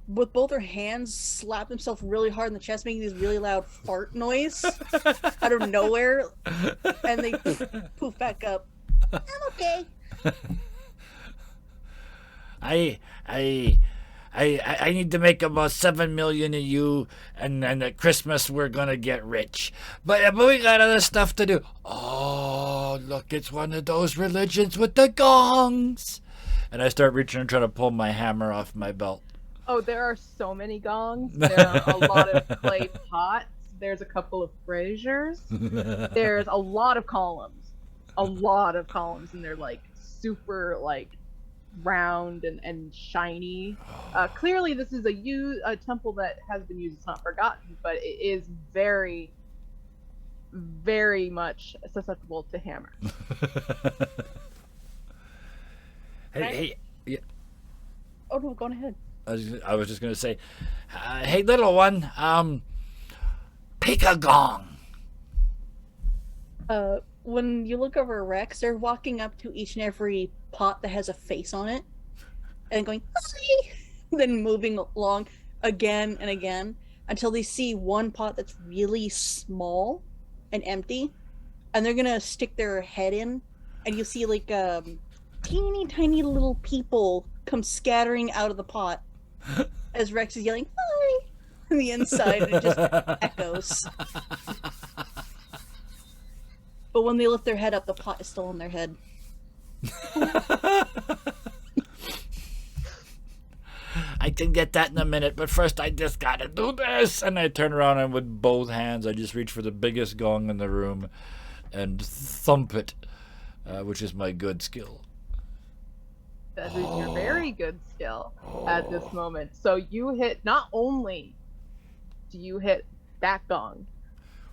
with both her hands slap himself really hard in the chest, making this really loud fart noise out of nowhere, and they poof back up. I'm okay. I need to make about 7 million of you, and at Christmas we're gonna get rich. But we got other stuff to do. Oh, look, it's one of those religions with the gongs. And I start reaching and trying to pull my hammer off my belt. Oh, there are so many gongs. There are a lot of clay pots. There's a couple of braziers. There's a lot of columns. And they're like super like round and shiny. Clearly this is a temple that has been used. It's not forgotten, but it is very, very much susceptible to hammers. Hey, yeah. Oh no, go on ahead. I was just gonna say, hey, little one, pick a gong. When you look over Rex, they're walking up to each and every pot that has a face on it, and going, hi! Then moving along again and again until they see one pot that's really small and empty, and they're gonna stick their head in, and you see like teeny tiny little people come scattering out of the pot as Rex is yelling, hi! the inside. It just echoes. But when they lift their head up, the pot is still on their head. I can get that in a minute, but first I just gotta do this. And I turn around and with both hands, I just reach for the biggest gong in the room and thump it, which is my good skill. That is your very good skill at this moment. So you hit, not only do you hit that gong,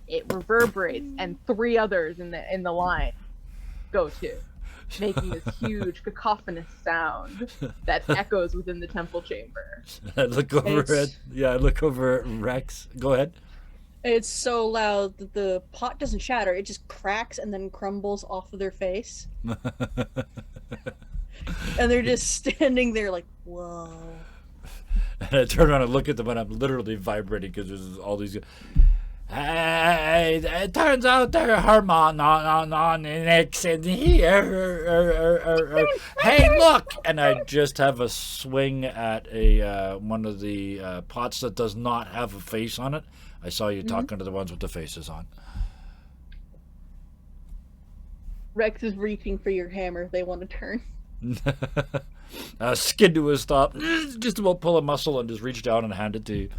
it reverberates, and 3 others in the line go too, making this huge cacophonous sound that echoes within the temple chamber. I look over I look over at Rex. Go ahead. It's so loud that the pot doesn't shatter. It just cracks and then crumbles off of their face. And they're just standing there like, whoa. And I turn around and look at them, and I'm literally vibrating because there's all these. Hey, it turns out there are harmonics in here. Hey, look! And I just have a swing at a one of the pots that does not have a face on it. I saw you talking to the ones with the faces on. Rex is reaching for your hammer. They want to turn. Skid to a stop. Just about pull a muscle and just reach down and hand it to you.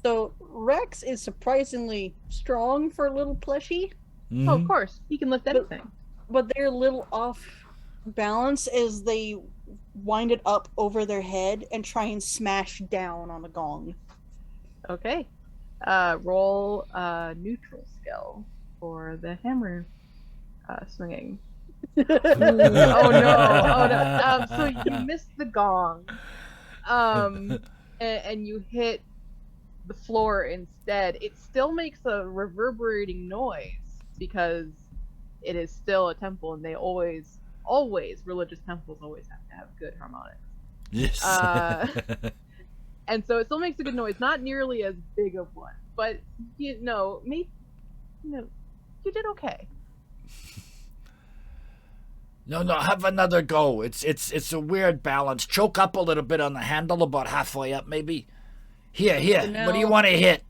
So Rex is surprisingly strong for a little plushie. Oh, of course, he can lift anything. But they're a little off balance as they wind it up over their head and try and smash down on the gong. Okay. Roll a neutral skill for the hammer swinging. Oh no. So you missed the gong. And you hit the floor instead. It still makes a reverberating noise because it is still a temple, and they always religious temples always have to have good harmonics. Yes. And so it still makes a good noise, not nearly as big of one, but you did okay. No, have another go. It's a weird balance. Choke up a little bit on the handle, about halfway up, maybe. Here. So now, what do you want to hit?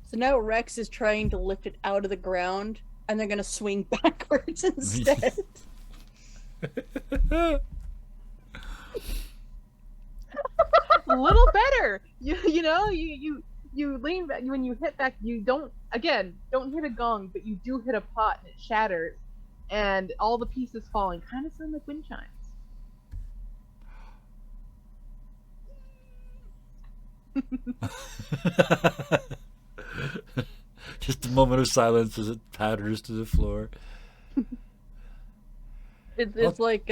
So now Rex is trying to lift it out of the ground, and they're gonna swing backwards instead. A little better. You lean back. When you hit back, you don't hit a gong, but you do hit a pot and it shatters, and all the pieces falling kind of sound like wind chimes. Just a moment of silence as it patters to the floor. It's like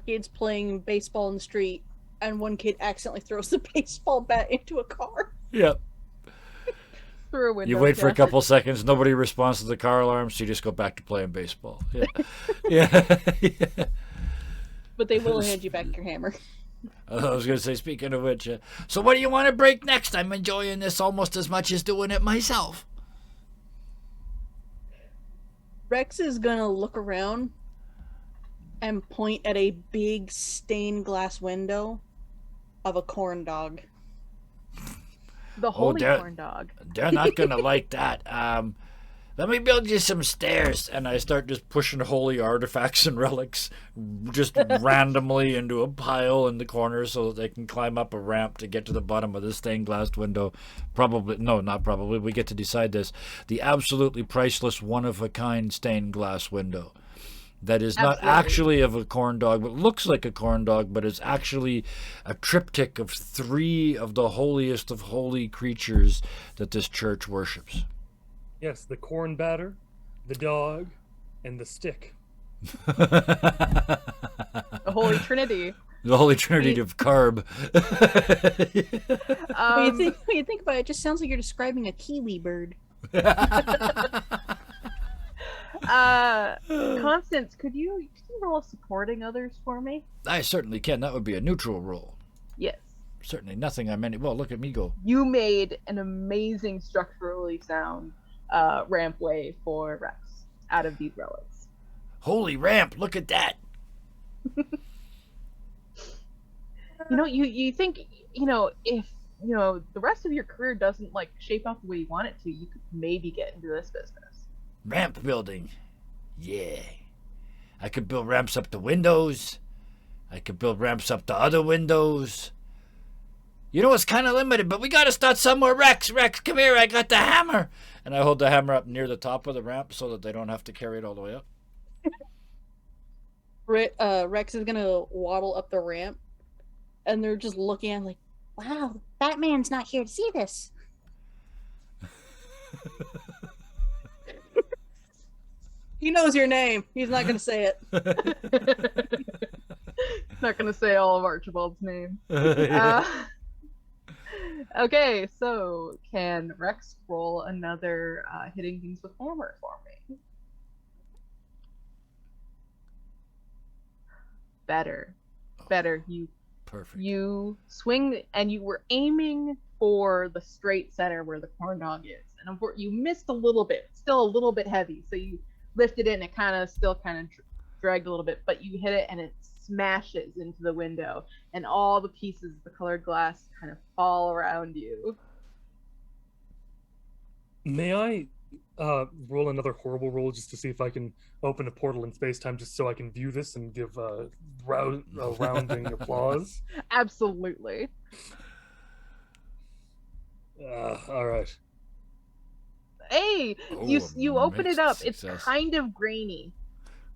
kids playing baseball in the street, and one kid accidentally throws the baseball bat into a car. Yep. Through a window. You wait for a couple seconds, nobody responds to the car alarm, so you just go back to playing baseball. Yeah. Yeah. But they will hand you back your hammer. I was going to say, speaking of which, so what do you want to break next? I'm enjoying this almost as much as doing it myself. Rex is gonna look around and point at a big stained glass window of a corn dog. The holy corn dog. They're not going to like that. Let me build you some stairs. And I start just pushing holy artifacts and relics just randomly into a pile in the corner so that they can climb up a ramp to get to the bottom of this stained glass window. Not probably. We get to decide this. The absolutely priceless, one-of-a-kind stained glass window. That is not actually of a corn dog, but looks like a corn dog, but is actually a triptych of 3 of the holiest of holy creatures that this church worships. Yes, the corn batter, the dog, and the stick. The Holy Trinity. The Holy Trinity of carb. When you think about it, it just sounds like you're describing a kiwi bird. Constance, could you roll supporting others for me? I certainly can. That would be a neutral roll. Yes. Certainly nothing I'm any. Well, look at me go. You made an amazing structurally sound rampway for Rex out of these relics. Holy ramp! Look at that. You think if the rest of your career doesn't like shape up the way you want it to, you could maybe get into this business. Ramp building. Yeah. I could build ramps up to windows. I could build ramps up to other windows. It's kind of limited, but we got to start somewhere. Rex, come here. I got the hammer. And I hold the hammer up near the top of the ramp so that they don't have to carry it all the way up. Rex is going to waddle up the ramp, and they're just looking at him like, Wow, Batman's not here to see this. he knows your name. He's not going to say it. Not going to say all of Archibald's name. Okay, so can Rex roll another hitting things with hammer for me? Better. Perfect. You swing, and you were aiming for the straight center where the corn dog is, and you missed a little bit. Still a little bit heavy, so you lifted it, and it kind of dragged a little bit, but you hit it, and it smashes into the window, and all the pieces of the colored glass kind of fall around you. May I roll another horrible roll just to see if I can open a portal in space-time just so I can view this and give rounding applause? Absolutely. All right. Hey, you open it up. Success. It's kind of grainy.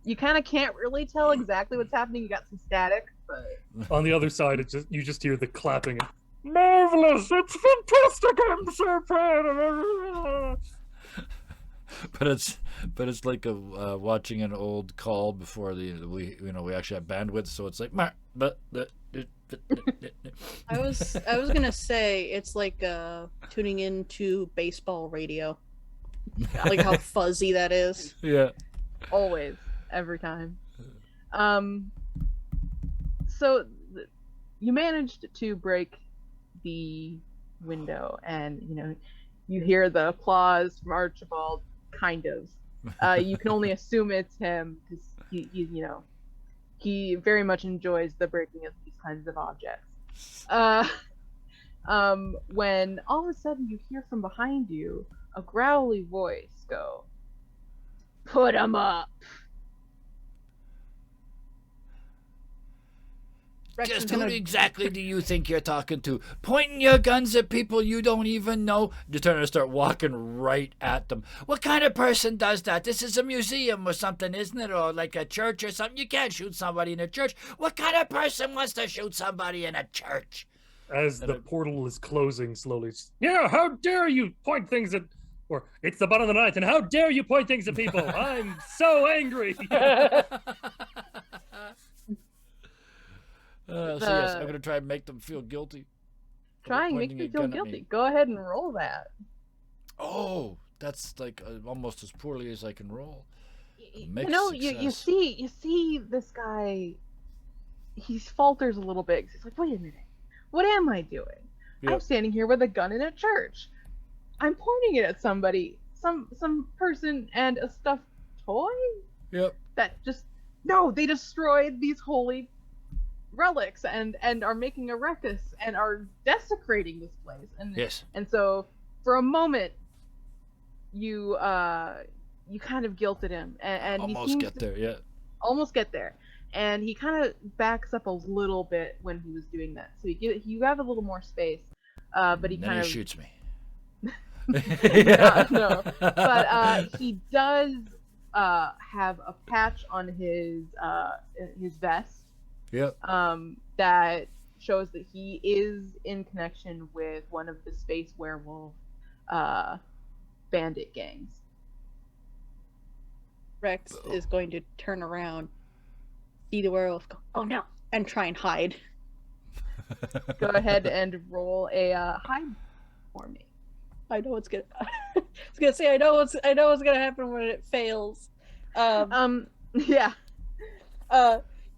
You kind of can't really tell exactly what's happening. You got some static, but On the other side, you just hear the clapping. Marvelous! It's fantastic! I'm so proud of everyone. But it's like watching an old call before we actually have bandwidth, so it's like I was gonna say it's like tuning into baseball radio, like how fuzzy that is. Yeah. always, every time. So you managed to break the window, and you hear the applause from Archibald. Kind of. You can only assume it's him because he very much enjoys the breaking of these kinds of objects. When all of a sudden you hear from behind you a growly voice go, "Put 'em up." Just who exactly do you think you're talking to? Pointing your guns at people you don't even know? Just turn and start walking right at them. What kind of person does that? This is a museum or something, isn't it? Or like a church or something? You can't shoot somebody in a church. What kind of person wants to shoot somebody in a church? As the portal is closing slowly. Yeah, how dare you point things at... Or, it's the bottom of the ninth, and how dare you point things at people? I'm so angry! So yes, I'm going to try and make them feel guilty. Try and make them feel guilty. Go ahead and roll that. Oh, that's like almost as poorly as I can roll. You see this guy, he falters a little bit. He's like, wait a minute, what am I doing? Yep. I'm standing here with a gun in a church. I'm pointing it at somebody, some person, and a stuffed toy. Yep. They destroyed these holy relics and are making a ruckus and are desecrating this place. And yes. And so for a moment, you kind of guilted him, and almost get there. And he kind of backs up a little bit when he was doing that. So you have a little more space, but he shoots me. No, but he does have a patch on his vest. Yep. That shows that he is in connection with one of the space werewolf bandit gangs. Rex is going to turn around, see the werewolf, go, "Oh no," and try and hide. Go ahead and roll a hide for me. I know what's gonna. I was gonna say I know what's gonna happen when it fails. Yeah.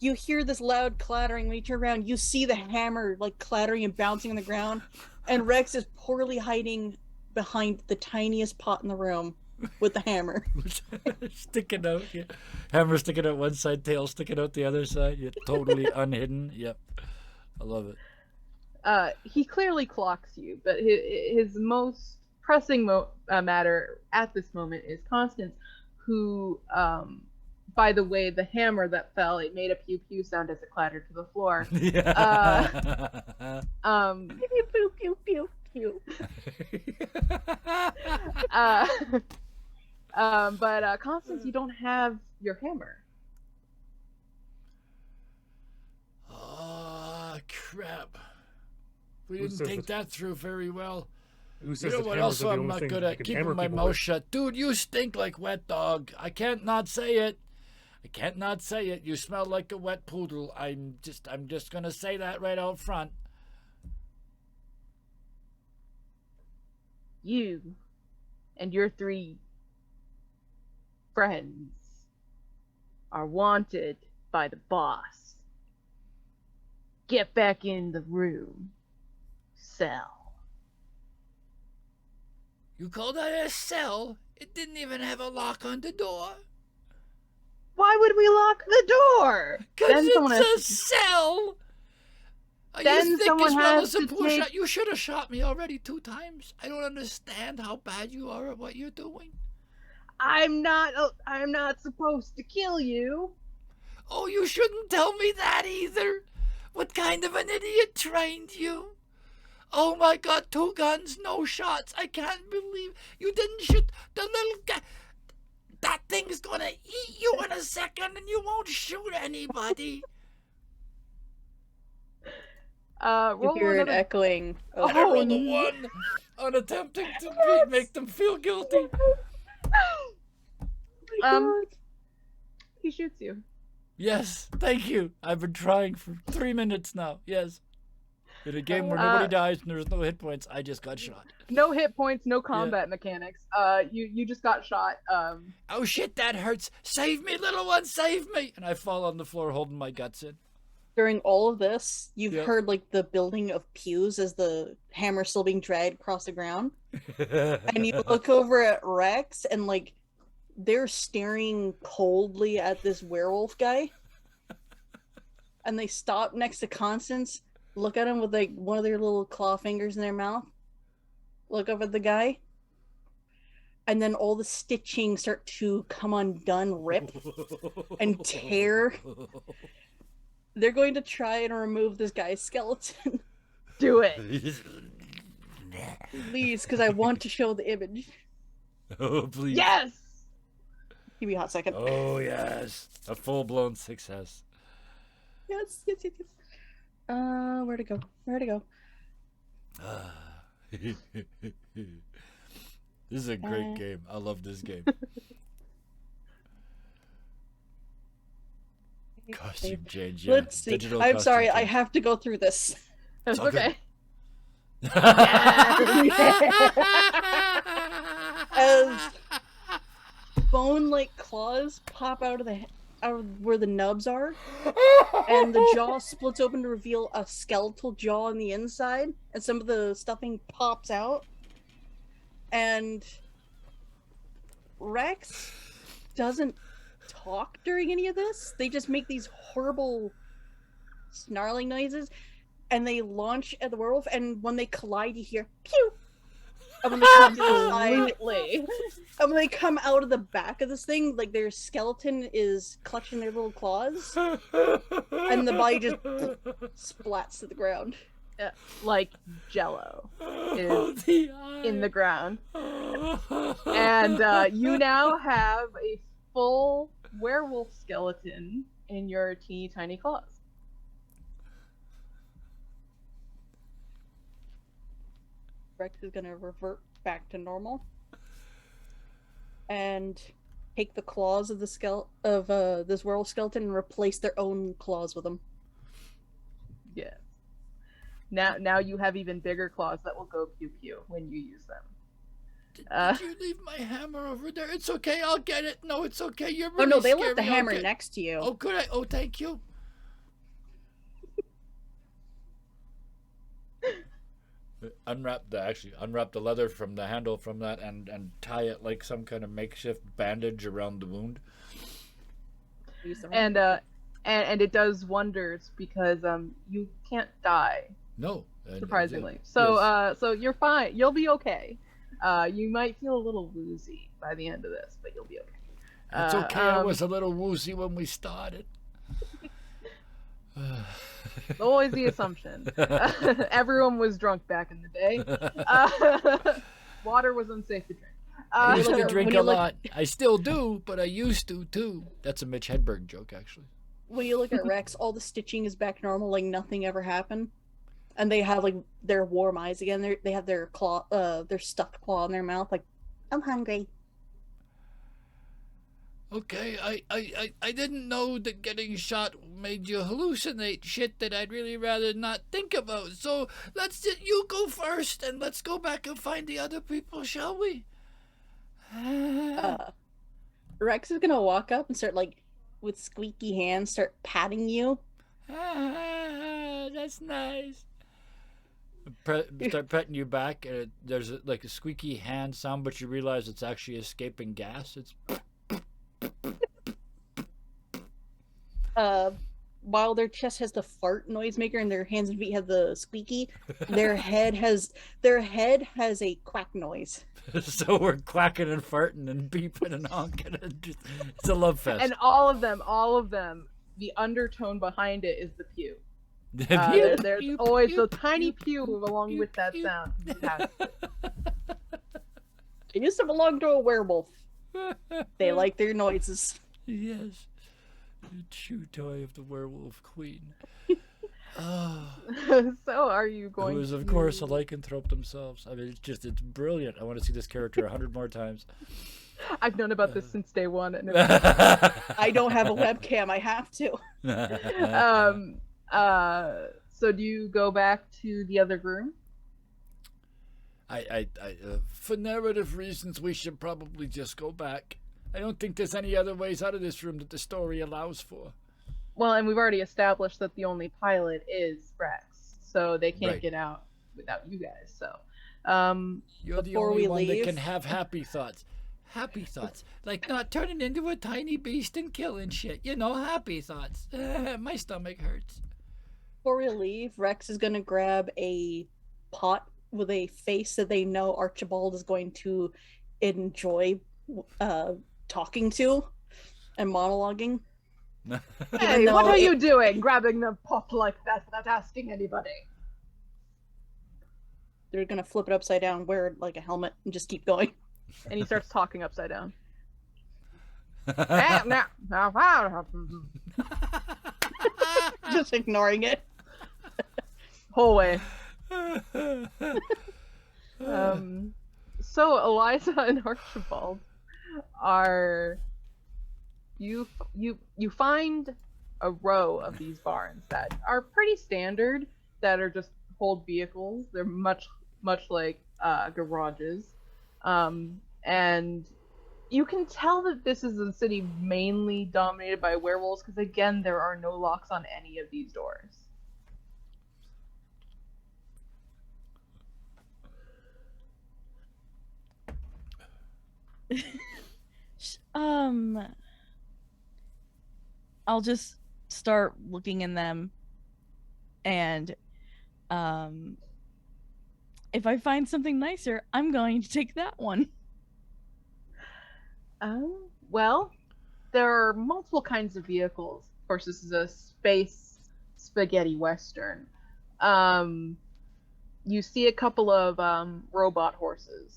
You hear this loud clattering. When you turn around, you see the hammer like clattering and bouncing on the ground, and Rex is poorly hiding behind the tiniest pot in the room with the hammer. Sticking out, yeah. Hammer sticking out one side, tail sticking out the other side. Yeah, totally unhidden. Yep. I love it. he clearly clocks you, but his most pressing matter at this moment is Constance, who, by the way, the hammer that fell, it made a pew pew sound as it clattered to the floor. Pew pew pew pew pew. But Constance, you don't have your hammer. Oh, crap. We Who didn't says think that- that through very well. Who You says know that what hammers else are the I'm only not thing good that at? can Keeping hammer my people mouth with? shut. Dude, you stink like wet dog. I can't not say it. I can't not say it. You smell like a wet poodle. I'm just gonna say that right out front. You and your 3 friends are wanted by the boss. Get back in the room. Cell. You call that a cell? It didn't even have a lock on the door. Why would we lock the door? Cause someone it's a has cell. Then You think someone as well has as a to poor take- shot. You should have shot me already 2 times. I don't understand how bad you are at what you're doing. I'm not supposed to kill you. Oh, you shouldn't tell me that either. What kind of an idiot trained you? Oh my God, 2 guns, no shots. I can't believe you didn't shoot the little guy. That thing's gonna eat you in a second and you won't shoot anybody. You Roll hear it another. echoing. I rolled a 1 on attempting to make them feel guilty. He shoots you. Yes, thank you. I've been trying for 3 minutes now. Yes. In a game where nobody dies and there's no hit points, I just got shot. No hit points, no combat mechanics. You just got shot. Oh shit, that hurts. Save me, little one, save me. And I fall on the floor holding my guts in. During all of this, you've Yep. heard like the building of pews as the hammer's still being dragged across the ground. And you look over at Rex and like they're staring coldly at this werewolf guy. And they stop next to Constance, look at him with like one of their little claw fingers in their mouth, look up at the guy, and then all the stitching start to come undone, rip, and tear. They're going to try and remove this guy's skeleton. Do it. Please, because I want to show the image. Oh, please. Yes. Give me a hot second. Oh, yes. A full-blown success. Yes. Where to go? This is a great game. I love this game. Costume change, yeah. Let's see. Digital I'm costume sorry, I change. have to go through this. That's all good. okay. As bone-like claws pop out of where the nubs are, and the jaw splits open to reveal a skeletal jaw on the inside, and some of the stuffing pops out. And Rex doesn't talk during any of this. They just make these horrible snarling noises, and they launch at the werewolf, and when they collide, you hear pew! And when they come to the side, Absolutely. and when they come out of the back of this thing, like their skeleton is clutching their little claws, and the body just splats to the ground. Like Jello Oh, is the eye. in the ground, and you now have a full werewolf skeleton in your teeny tiny claws. Rex is gonna revert back to normal and take the claws of the this werewolf skeleton and replace their own claws with them. Yes. Now you have even bigger claws that will go pew pew when you use them. Did you leave my hammer over there? It's okay, I'll get it. No, it's okay. You're really Oh no, they scared left the me. I'll hammer get- next to you. Oh, good. Oh, thank you. Unwrap the leather from the handle from that and tie it like some kind of makeshift bandage around the wound. Use the And it does wonders because you can't die No. Surprisingly. So yes. so you're fine. You'll be okay. You might feel a little woozy by the end of this, but you'll be okay. It's okay. I was a little woozy when we started. Always the assumption. Everyone was drunk back in the day. Water was unsafe to drink. I used to when drink you a look- lot. I still do, but I used to too. That's a Mitch Hedberg joke, actually. When you look at Rex, all the stitching is back normal, like nothing ever happened. And they have like their warm eyes again. They have their claw, their stuffed claw in their mouth. Like, I'm hungry. Okay, I didn't know that getting shot made you hallucinate shit that I'd really rather not think about. So you go first, and let's go back and find the other people, shall we? Rex is gonna walk up and start like, with squeaky hands, start patting you. That's nice. Start petting you back, and there's like a squeaky hand sound, but you realize it's actually escaping gas. It's While their chest has the fart noisemaker and their hands and feet have the squeaky, their head has a quack noise. so we're quacking and farting and beeping and honking. It's a love fest. And all of them, the undertone behind it is the pew. There's always a tiny pew along with that sound. It used to belong to a werewolf. They like their noises. Yes. The chew toy of the werewolf queen. So are you going Who is, of course, a lycanthrope themselves. I mean, it's brilliant. I want to see this character 100 more times. I've known about this since day one. And I don't have a webcam. I have to. So do you go back to the other room? For narrative reasons, we should probably just go back. I don't think there's any other ways out of this room that the story allows for. Well, and we've already established that the only pilot is Rex, so they can't get out without you guys. So, you're the Before only we one that leave- can have happy thoughts. Happy thoughts, like not turning into a tiny beast and killing shit. You know, happy thoughts. My stomach hurts. Before we leave, Rex is going to grab a pot with a face that they know Archibald is going to enjoy talking to and monologuing. Hey, what are you doing? Grabbing the pot like that, not asking anybody. They're going to flip it upside down, wear it like a helmet, and just keep going. And he starts talking upside down. Just ignoring it. Whole way. So Eliza and Archibald are you find a row of these barns that are pretty standard, that are just hold vehicles. They're much like garages, and you can tell that this is a city mainly dominated by werewolves, because again, there are no locks on any of these doors. I'll just start looking in them, and if I find something nicer, I'm going to take that one. Well, there are multiple kinds of vehicles. Of course, this is a space spaghetti western. You see a couple of robot horses.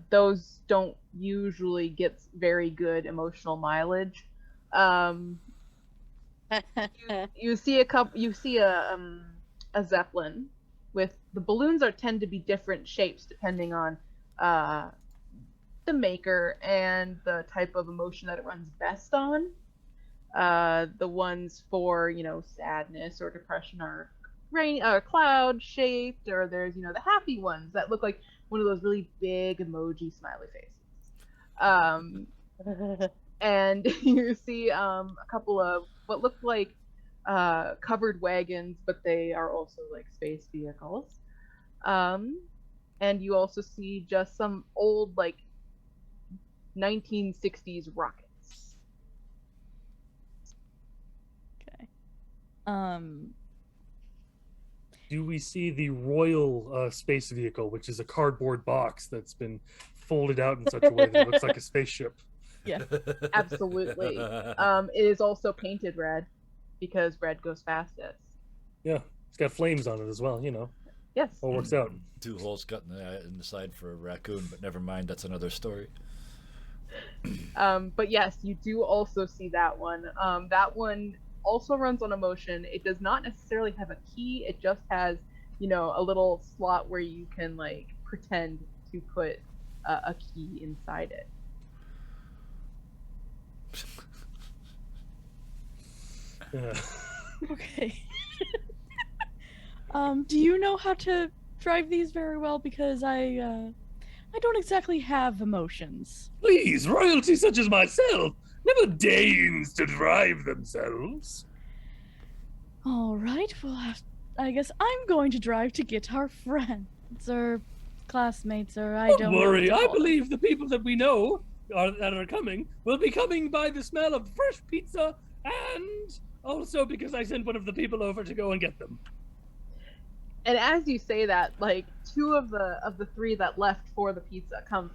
Those don't usually get very good emotional mileage. You see a zeppelin with the balloons tend to be different shapes depending on the maker and the type of emotion that it runs best on. The ones for sadness or depression are cloud shaped, or there's the happy ones that look like one of those really big emoji smiley faces. And you see a couple of what look like covered wagons, but they are also like space vehicles. And you also see just some old 1960s rockets. Okay. do we see the royal space vehicle, which is a cardboard box that's been folded out in such a way that it looks like a spaceship? Yeah. Absolutely. It is also painted red because red goes fastest. Yeah, it's got flames on it as well. Yes. All works out. 2 holes cut in the side for a raccoon, but never mind. That's another story. But yes, you do also see that one. That one also runs on emotion. It does not necessarily have a key. It just has, a little slot where you can like pretend to put a key inside it. Yeah. Okay. Do you know how to drive these very well? Because I don't exactly have emotions. Please, royalty such as myself never deigns to drive themselves. All right. Well, I guess I'm going to drive to get our friends or classmates, or I don't Don't know worry, what to I call them. believe the people that we know that are coming will be coming by the smell of fresh pizza, and also because I sent one of the people over to go and get them. And as you say that, like 2 of the 3 that left for the pizza come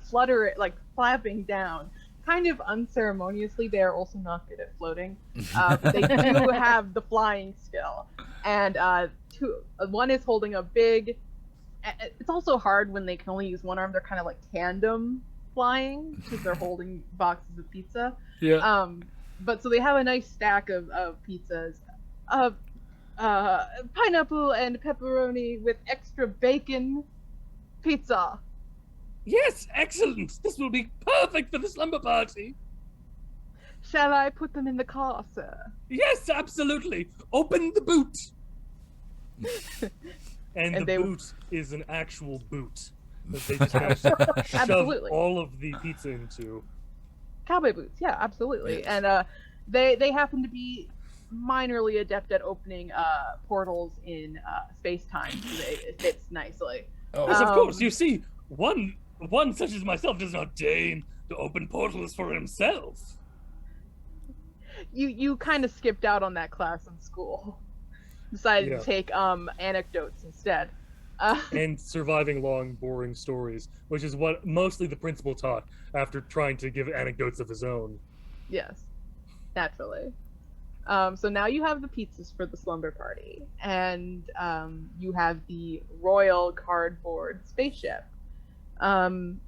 flapping down, kind of unceremoniously. They are also not good at floating. But they do have the flying skill, and one is holding a big. It's also hard when they can only use one arm. They're kind of like tandem flying because they're holding boxes of pizza. Yeah. But so they have a nice stack of pizzas. Pineapple and pepperoni with extra bacon pizza. Yes, excellent. This will be perfect for the slumber party. Shall I put them in the car, sir? Yes, absolutely. Open the boot. and the boot is an actual boot that they just kind of shove Absolutely. all of the pizza into. Cowboy boots, yeah, absolutely. Yes. And they happen to be minorly adept at opening portals in space-time, so it fits nicely. Oh, Yes, of course. You see, one such as myself does not deign to open portals for himself. You kind of skipped out on that class in school. Decided to take anecdotes instead. And surviving long, boring stories, which is what mostly the principal taught after trying to give anecdotes of his own. Yes, naturally. So now you have the pizzas for the slumber party, and you have the royal cardboard spaceship. And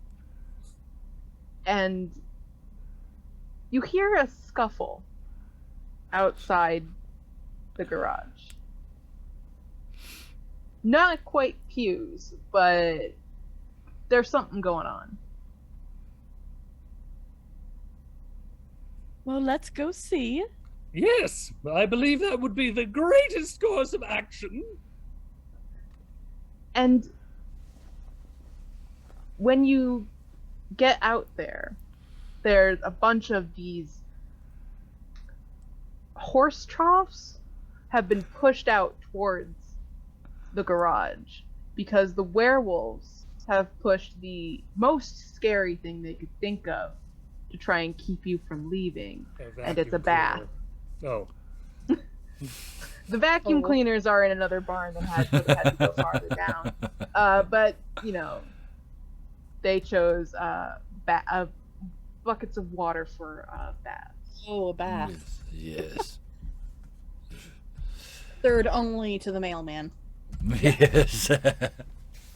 you hear a scuffle outside the garage. Not quite pews, but there's something going on. Well, let's go see. Yes, I believe that would be the greatest course of action. And when you get out there, there's a bunch of these horse troughs have been pushed out towards the garage because the werewolves have pushed the most scary thing they could think of to try and keep you from leaving, and it's a bath. Oh. The vacuum cleaners are in another barn that had to go farther down. But, they chose buckets of water for baths. Oh, a bath. Yes. Third only to the mailman. Yes.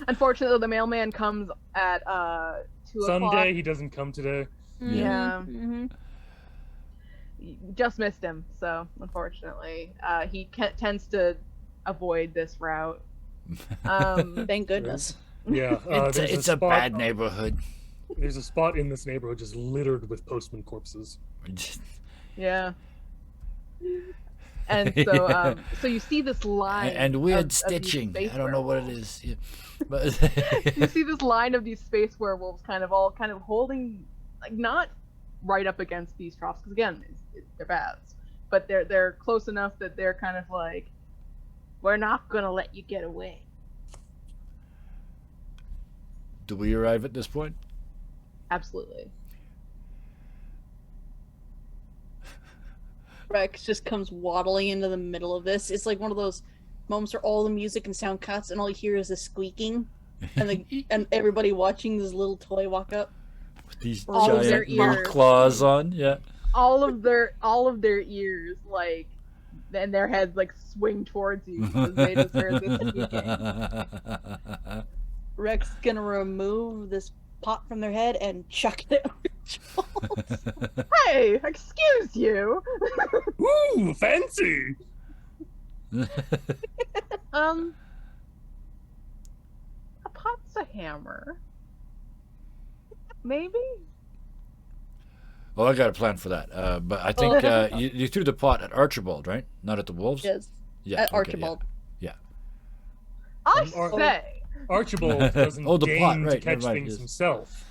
Unfortunately, the mailman comes at 2 o'clock. Sunday, he doesn't come today. Yeah. Mm-hmm. Just missed him, so unfortunately. He tends to avoid this route. Thank goodness. Yeah, It's a bad neighborhood. There's a spot in this neighborhood just littered with postman corpses. Yeah. And so, so you see this line and weird of these stitching. space I don't know what it werewolves. is. Yeah. But You see this line of these space werewolves kind of holding, like, not right up against these troughs, because again, they're baths, but they're close enough that they're kind of like, we're not gonna let you get away. do we arrive at this point? Absolutely. Rex just comes waddling into the middle of this. It's like one of those moments where all the music and sound cuts, and all you hear is the squeaking, and everybody watching this little toy walk up. With these All of their giant little ears. claws on. Yeah. all of their ears, like, and their heads like swing towards you because they just heard this speaking. Rex gonna remove this pot from their head and chuck it over Jules. Hey, excuse you. Ooh, fancy! A pot's a hammer. Maybe. Well, I got a plan for that. But I think you threw the pot at Archibald, right? Not at the wolves. Yes, Yeah. at okay, Archibald. I Ar- say. Archibald doesn't Oh, the gain plot, to right, catch never mind, things yes. himself.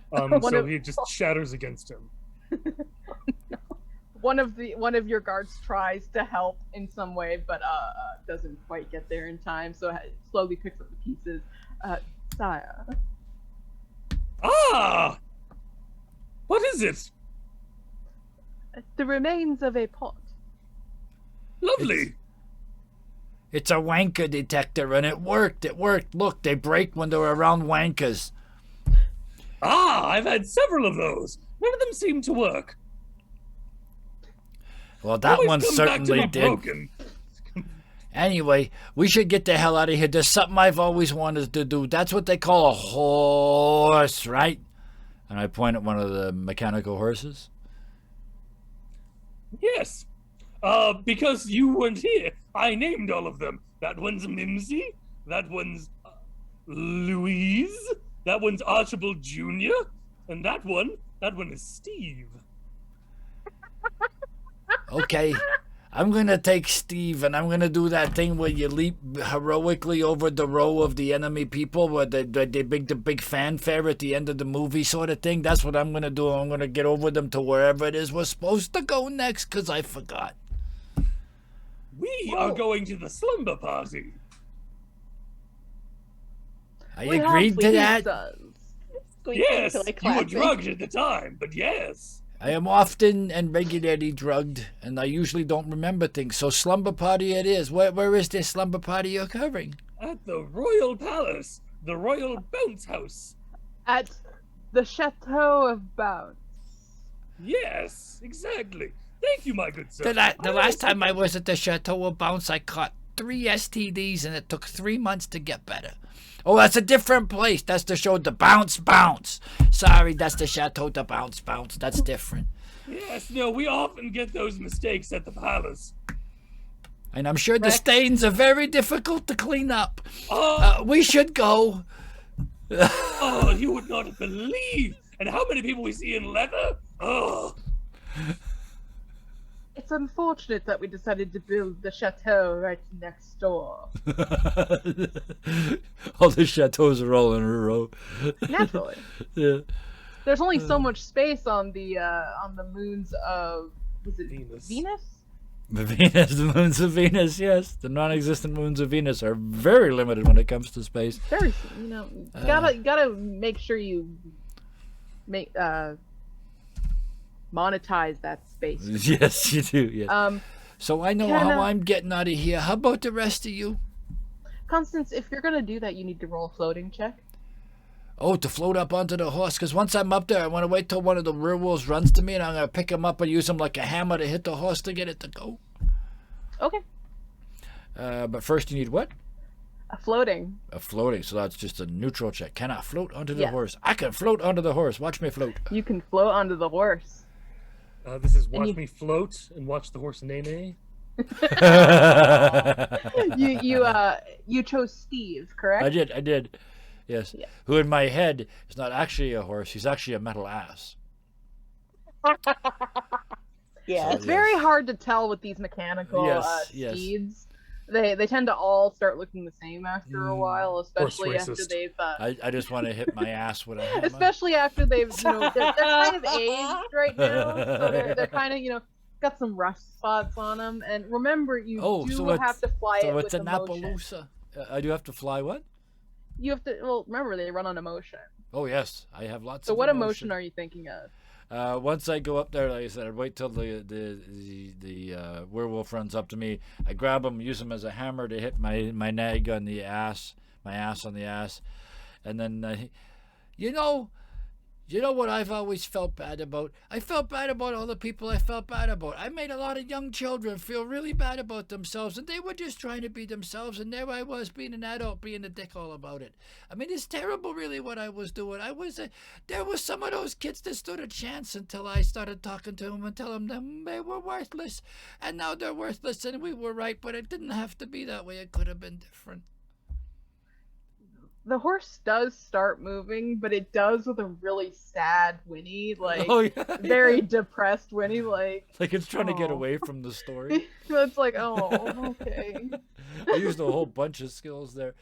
One So of- he just shatters against him. One of your guards tries to help in some way, but doesn't quite get there in time. So slowly picks up the pieces. Sire, Ah! What is it? the remains of a pot. Lovely. It's a wanker detector, and it worked. It worked. Look, they break when they're around wankers. Ah, I've had several of those. None of them seem to work. Well, that Always one come back to certainly my did. broken. Anyway, we should get the hell out of here. There's something I've always wanted to do. That's what they call a horse, right? And I point at one of the mechanical horses. Yes. Because you weren't here, I named all of them. That one's Mimsy. That one's Louise. That one's Archibald Jr. And that one is Steve. Okay, I'm gonna take Steve, and I'm gonna do that thing where you leap heroically over the row of the enemy people, where the big fanfare at the end of the movie sort of thing. That's what I'm gonna do. I'm gonna get over them to wherever it is we're supposed to go next, 'cause I forgot. We are going to the slumber party. I We have agreed to that. pizzas. Squeaking Yes, till I you clap were it. drugged at the time, but yes. I am often and regularly drugged, and I usually don't remember things. So slumber party it is. Where is this slumber party you're covering? At the Royal Palace, the Royal Bounce House. At the Chateau of Bounce. Yes, exactly. Thank you, my good sir. The last time I was at the Chateau of Bounce, I caught 3 STDs, and it took 3 months to get better. Oh, that's a different place. That's the show, the Bounce Bounce. Sorry, that's the Chateau, the Bounce Bounce. That's different. Yes, no, we often get those mistakes at the palace. And I'm sure the Rex? stains are very difficult to clean up. Oh, We should go. oh, you would not believe. And how many people we see in leather? Oh, It's unfortunate that we decided to build the chateau right next door. All the chateaus are all in a row. Naturally. Yeah. There's only so much space on the moons of, was it Venus. Venus? The moons of Venus, yes. The non-existent moons of Venus are very limited when it comes to space. Very, gotta make sure you make monetize that space. Yes, you do, yes. So I know can, how I'm getting out of here. How about the rest of you? Constance, if you're gonna do that, you need to roll a floating check. Oh, to float up onto the horse. Because once I'm up there, I want to wait till one of the werewolves runs to me, and I'm going to pick him up and use him like a hammer to hit the horse to get it to go. Okay. But first you need what? A floating. A floating. So that's just a neutral check. Can I float onto the Yes. horse? I can float onto the horse. Watch me float. You can float onto the horse. This is watch you- me float and watch the horse neigh. You chose Steve, correct? I did. Yes. Yeah. Who in my head is not actually a horse. He's actually a metal ass. Yeah. So, It's very hard to tell with these mechanical Yes, yes. steeds. They tend to all start looking the same after a while, especially after racist. they've I just want to hit my ass with a hammer. especially after they've they're kind of aged right now, so they're kind of got some rust spots on them. And remember, you Oh, do so it's- have to fly So it it's with a emotion. Napaloosa. I do have to fly what? You have to remember they run on emotion. Oh yes, I have lots So of what emotion emotion are you thinking of? Once I go up there, like I said, I'd wait till the werewolf runs up to me. I grab him, use him as a hammer to hit my nag on the ass, my ass on the ass, and then you know what I've always felt bad about? I felt bad about all the people I felt bad about. I made a lot of young children feel really bad about themselves, and they were just trying to be themselves, and there I was being an adult, being a dickhole about it. I mean, it's terrible, really, what I was doing. There was some of those kids that stood a chance until I started talking to them and telling them they were worthless, and now they're worthless, and we were right, but it didn't have to be that way. It could have been different. The horse does start moving, but it does with a really sad whinny, like very depressed whinny, like it's trying to get away from the story. It's like, oh, okay. I used a whole bunch of skills there.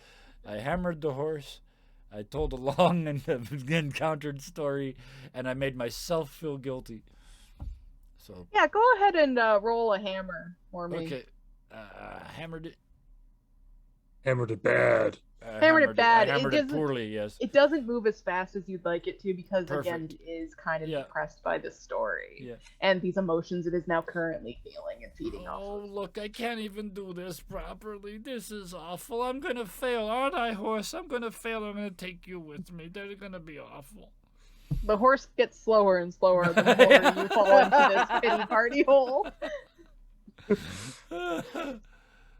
I hammered the horse. I told a long and encountered story, and I made myself feel guilty. So yeah, go ahead and roll a hammer for me. Okay, hammered it. Hammered it bad. Hammered it bad. I hammered it poorly, yes. It doesn't move as fast as you'd like it to because, Perfect. again, it is kind of depressed by the story. Yeah. And these emotions it is now currently feeling and feeding off Oh, of. look, I can't even do this properly. This is awful. I'm going to fail, aren't I, horse? I'm going to fail. I'm going to take you with me. They're going to be awful. The horse gets slower and slower the more you fall into this pity party hole.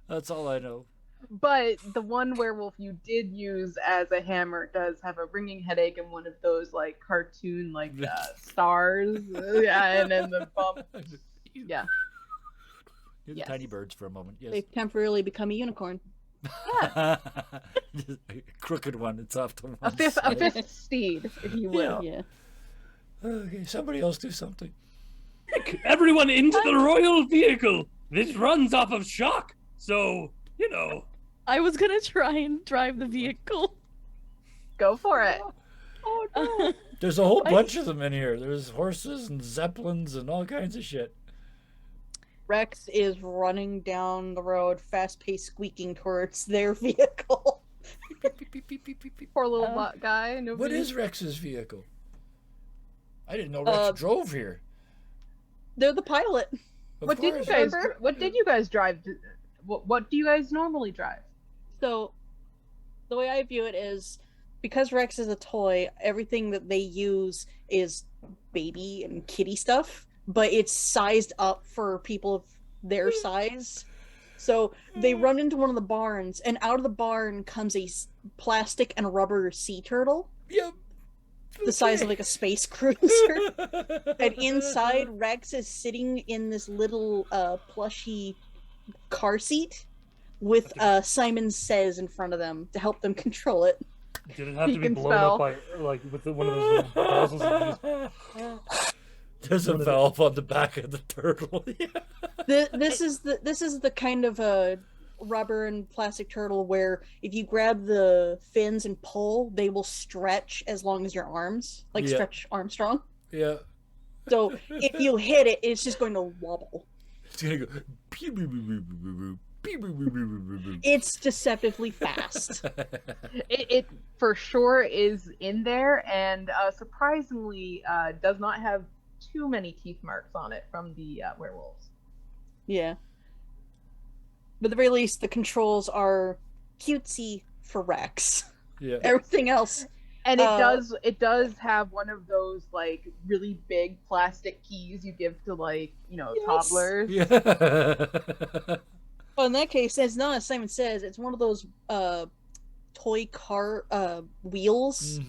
That's all I know. But the one werewolf you did use as a hammer does have a ringing headache and one of those like cartoon like stars. Yeah, and then the bump. Yeah. You're the tiny birds for a moment. Yes. They've temporarily become a unicorn. Yeah. A crooked one. It's off to one A fifth steed, if you will. Yeah. Okay, somebody else do something. Everyone into the royal vehicle. This runs off of shock, so you know. I was gonna try and drive the vehicle. Go for it. Oh no. There's a whole bunch of them in here. There's horses and zeppelins and all kinds of shit. Rex is running down the road, fast-paced, squeaking towards their vehicle. Poor little guy. What is Rex's vehicle? I didn't know Rex drove here. They're the pilot. What did you guys drive? What do you guys normally drive? So, the way I view it is, because Rex is a toy, everything that they use is baby and kitty stuff, but it's sized up for people of their size. So they run into one of the barns, and out of the barn comes a plastic and rubber sea turtle. Yep. The size of like a space cruiser. And inside, Rex is sitting in this little plushy car seat with Simon Says in front of them to help them control it. Did it have to be blown up by like with one of those nozzles? There's a valve on the back of the turtle. This is the kind of rubber and plastic turtle where if you grab the fins and pull, they will stretch as long as your arms, like Stretch Armstrong. Yeah. So if you hit it, it's just going to wobble. It's gonna go. It's deceptively fast. It for sure is in there, and surprisingly does not have too many teeth marks on it from the werewolves. Yeah. But at the very least, the controls are cutesy for Rex. Yeah. Everything else. And it does have one of those like really big plastic keys you give to like, toddlers. Yeah. Well, in that case, it's not as Simon Says, it's one of those toy car wheels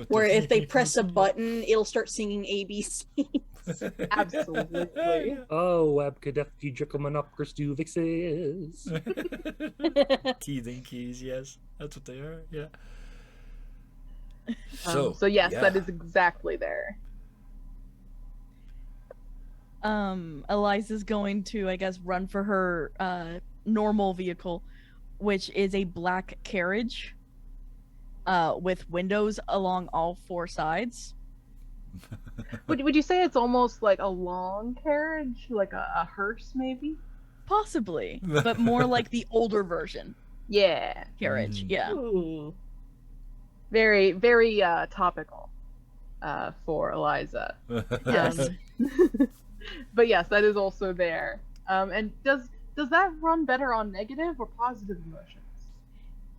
where if they press a button, it'll start singing ABC. Absolutely. Oh, Abkadefti Drickelmanopkers do vixes. Teething keys, yes. That's what they are, yeah. So yes, that is exactly there. Eliza's going to, I guess, run for her normal vehicle, which is a black carriage with windows along all four sides. Would you say it's almost like a long carriage, like a hearse, maybe? Possibly, but more like the older version. Yeah. Carriage, yeah. Ooh. Very, very topical. for Eliza. Yes. But yes, that is also there. And does that run better on negative or positive emotions?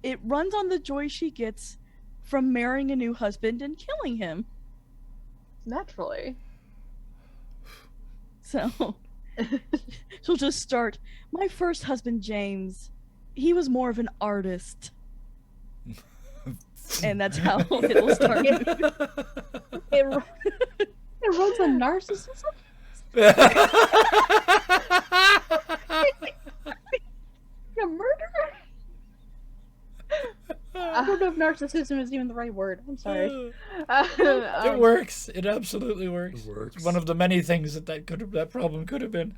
It runs on the joy she gets from marrying a new husband and killing him. Naturally. So she'll just start. My first husband, James, he was more of an artist. And that's how it'll start. It runs on narcissism. A murderer. I don't know if narcissism is even the right word. I'm sorry. It works. It absolutely works. It works. It's one of the many things that problem could have been.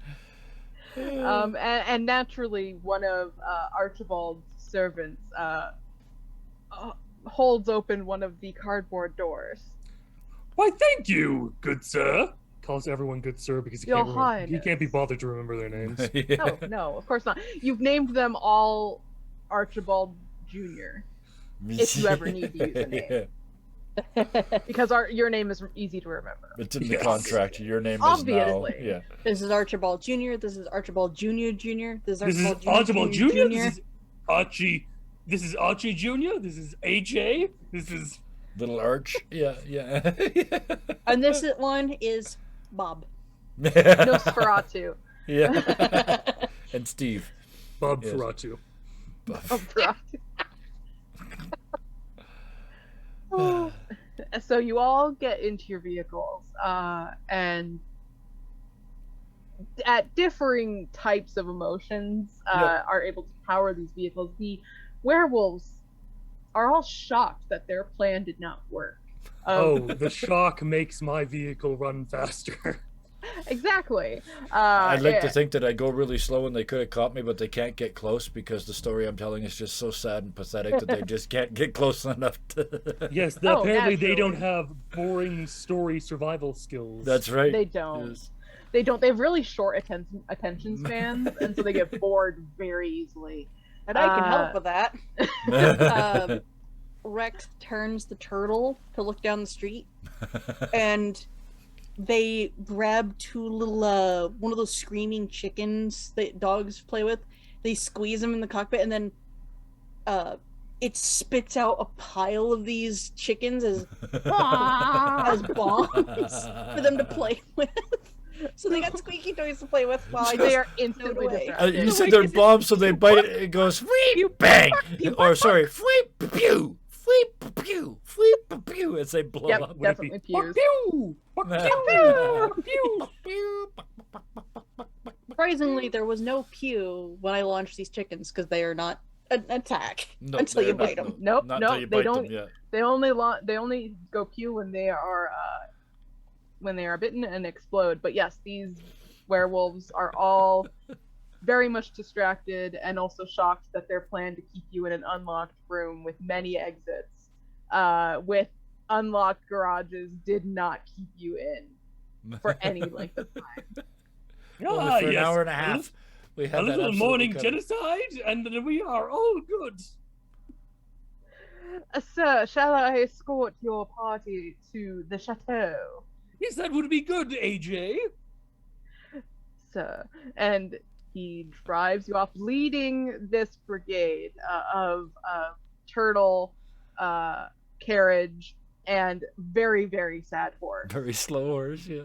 And naturally, one of Archibald's servants holds open one of the cardboard doors. Why, thank you, good sir. Calls everyone good sir because he Your can't be bothered to remember their names. No, of course not. You've named them all Archibald Jr. if you ever need to use a name. Because your name is easy to remember. It's in the contract. Your name Obviously. is now. Yeah. This is Archibald Jr. This is Archibald Jr. Jr. This This is is Archibald Jr. This is Archie. This is Archie Jr. This is AJ. This is Little Arch. Yeah. And this one is Bob. Nosferatu. Yeah. And Steve. Bob Yes. Ferratu. So you all get into your vehicles, and at differing types of emotions are able to power these vehicles. The werewolves are all shocked that their plan did not work. The shock makes my vehicle run faster. Exactly. I'd like to think that I go really slow and they could have caught me, but they can't get close because the story I'm telling is just so sad and pathetic that they just can't get close enough to... Yes, apparently they don't have boring story survival skills. That's right. They don't. Yes. They don't. They have really short attention spans, and so they get bored very easily. And I can help with that. Rex turns the turtle to look down the street, and they grab two little, one of those screaming chickens that dogs play with. They squeeze them in the cockpit, and then it spits out a pile of these chickens as bombs for them to play with. So they got squeaky toys to play with while They are instantly distracted. You said they're bombs, so they bite it, it goes, "Fweep, bang!" Or, sorry, "Fweep, pew! Fweep, pew! Fweep, pew!" as they blow Yep, up. definitely pews. Surprisingly, there was no pew when I launched these chickens because they are not an attack No, until you they're bite not- them. Nope, Not until nope. you They bite don't. them, yeah. They only go pew when they are bitten and explode. But yes, these werewolves are all very much distracted and also shocked that their plan to keep you in an unlocked room with many exits, with unlocked garages, did not keep you in for any length of time. Only for an hour and a half. We had A that little absolutely morning covered. genocide, and then we are all good. Sir, shall I escort your party to the chateau? Yes, that would be good, AJ. Sir. And he drives you off, leading this brigade of turtle, carriage, and very, very sad horse. Very slow horse, yeah.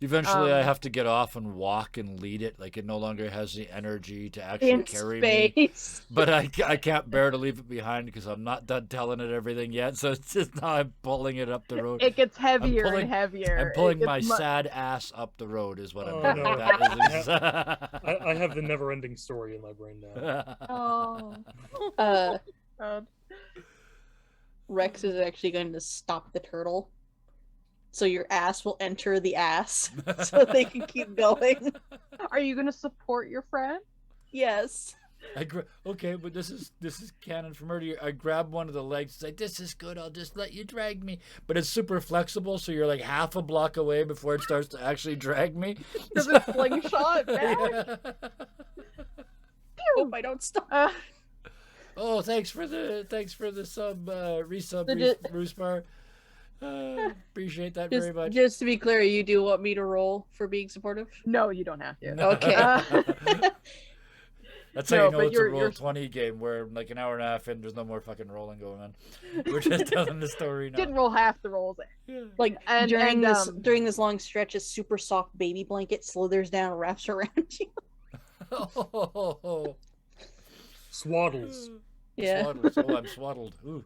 Eventually, I have to get off and walk and lead it. Like, it no longer has the energy to actually In carry me. space. But I can't bear to leave it behind because I'm not done telling it everything yet. So it's just now I'm pulling it up the road. It gets heavier pulling- and heavier. I'm pulling It my gets sad ass up the road is what I'm Oh, doing. no. That is I have the never-ending story in my brain now. Oh. Uh, Rex is actually going to stop the turtle. So your ass will enter the ass so they can keep going. are you going to support your friend? Yes. Okay, but this is canon from earlier. I grab one of the legs, say, "This is good. I'll just let you drag me." But it's super flexible, so you're like half a block away before it starts to actually drag me. Does it slingshot back? Hope I don't stop. Oh, thanks for the sub resub The- Roosbar. Appreciate that Just, very much. just to be clear, you do want me to roll for being supportive? No, you don't have to. Okay. That's how No, you know but it's a you're- roll you're- 20 game where like an hour and a half in, there's no more fucking rolling going on. We're just telling the story now. Didn't roll half the rolls. Like And- during and, this um, during this long stretch, a super soft baby blanket slithers down and wraps around you. Oh, Swaddles. Yeah. Swaddled. Oh, I'm swaddled. Ooh.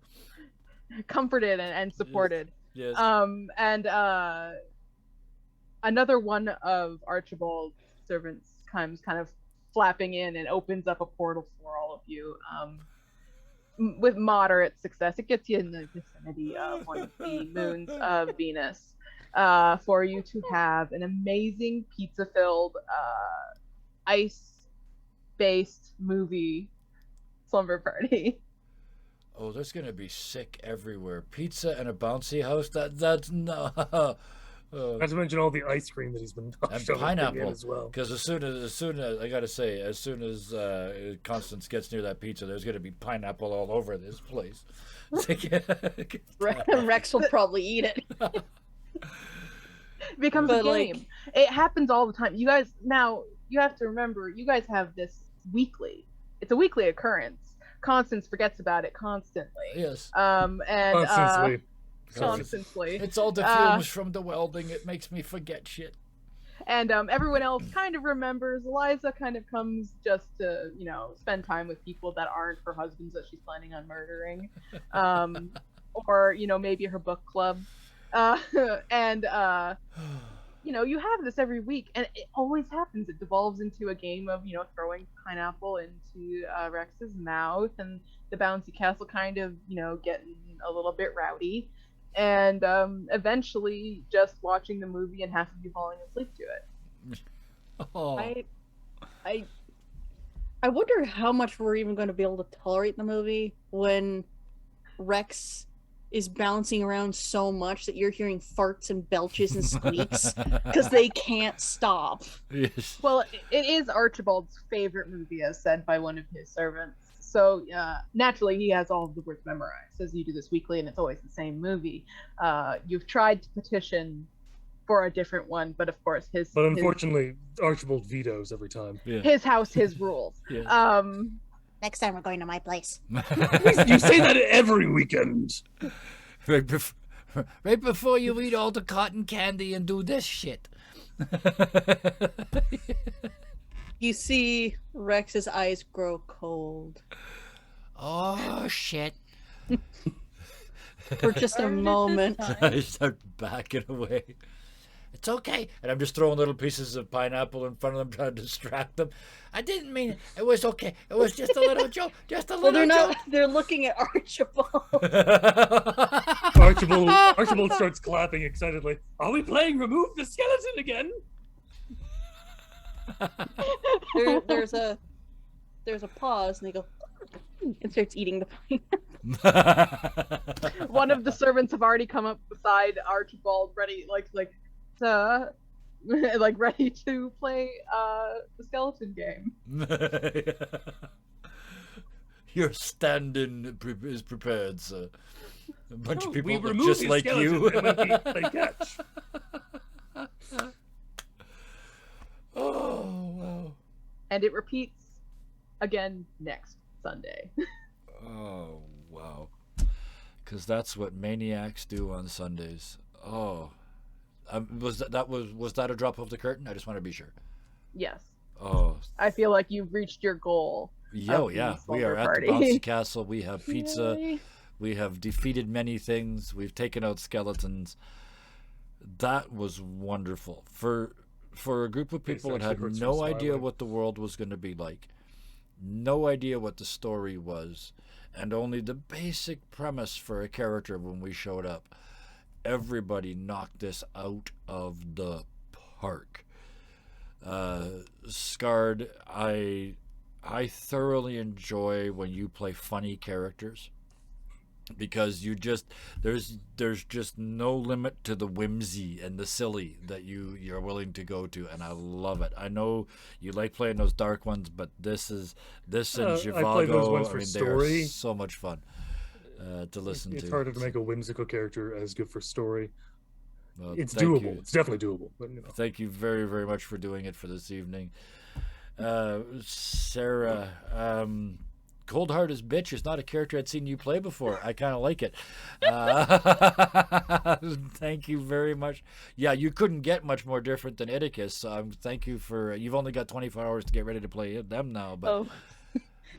Comforted and supported. Yes. And another one of Archibald's servants comes kind of flapping in and opens up a portal for all of you. With moderate success, it gets you in the vicinity of one of the moons of Venus, for you to have an amazing pizza-filled, ice-based movie slumber party. Oh, there's gonna be sick everywhere. Pizza and a bouncy house. That's no. Not to mention all the ice cream that he's been And shoving in pineapple, as well. because as soon as I gotta say, as soon as Constance gets near that pizza, there's gonna be pineapple all over this place. Rex will probably eat it. It becomes But, a like- game. It happens all the time. You guys, now you have to remember, you guys have this weekly. It's a weekly occurrence. Constance forgets about it constantly. Yes. And Constantly. constantly. It's all the fumes from the welding. It makes me forget shit. And everyone else kind of remembers. Eliza kind of comes just to, spend time with people that aren't her husbands that she's planning on murdering. Or, maybe her book club. And you have this every week, and it always happens. It devolves into a game of, throwing pineapple into Rex's mouth, and the bouncy castle kind of, getting a little bit rowdy, and eventually just watching the movie and half of you falling asleep to it. Oh. I wonder how much we're even going to be able to tolerate the movie when Rex is bouncing around so much that you're hearing farts and belches and squeaks because they can't stop. Yes. Well, it is Archibald's favorite movie, as said by one of his servants. So naturally, he has all of the words memorized, as you do this weekly, and it's always the same movie. You've tried to petition for a different one, but of course, But unfortunately, Archibald vetoes every time. Yeah. his house, his rules. Yeah. Next time we're going to my place. You say that every weekend. Right before you eat all the cotton candy and do this shit. You see Rex's eyes grow cold Oh shit. for just a moment. I start backing away. It's okay. And I'm just throwing little pieces of pineapple in front of them, trying to distract them. I didn't mean it. It was okay. It was just a little joke. Just a Well, little they're joke. not. They're looking at Archibald. Archibald starts clapping excitedly. Are we playing Remove the Skeleton again? There's a pause, and they go and starts eating the pineapple. One of the servants have already come up beside Archibald, ready, like ready to play the skeleton game. Your stand-in is prepared, sir. A bunch of people We look remove just the like skeleton you. and when we play catch. Oh, wow. And it repeats again next Sunday. Oh, wow. Because that's what maniacs do on Sundays. Oh. Was that a drop of the curtain? I just want to be sure. Yes. Oh. I feel like you've reached your goal. Yo, the yeah. We slumber are at party. the bouncy castle. We have pizza. Yay. We have defeated many things. We've taken out skeletons. That was wonderful. For a group of people that actually had hurts no from idea smiling. what the world was going to be like, no idea what the story was, and only the basic premise for a character when we showed up, everybody knocked this out of the park. Scarred, I thoroughly enjoy when you play funny characters, because there's just no limit to the whimsy and the silly that you're willing to go to, and I love it. I know you like playing those dark ones, but this and I play those Zhivago, ones I for mean, story. they are so much fun. to listen It's to. harder to make a whimsical character as good for story. Well, It's thank doable. you. It's definitely doable. But Thank you very, very much for doing it for this evening. Sarah, Cold Heart as Bitch is not a character I'd seen you play before. I kind of like it. Thank you very much. Yeah, you couldn't get much more different than Iticus. So thank you for. You've only got 24 hours to get ready to play them now. But Oh,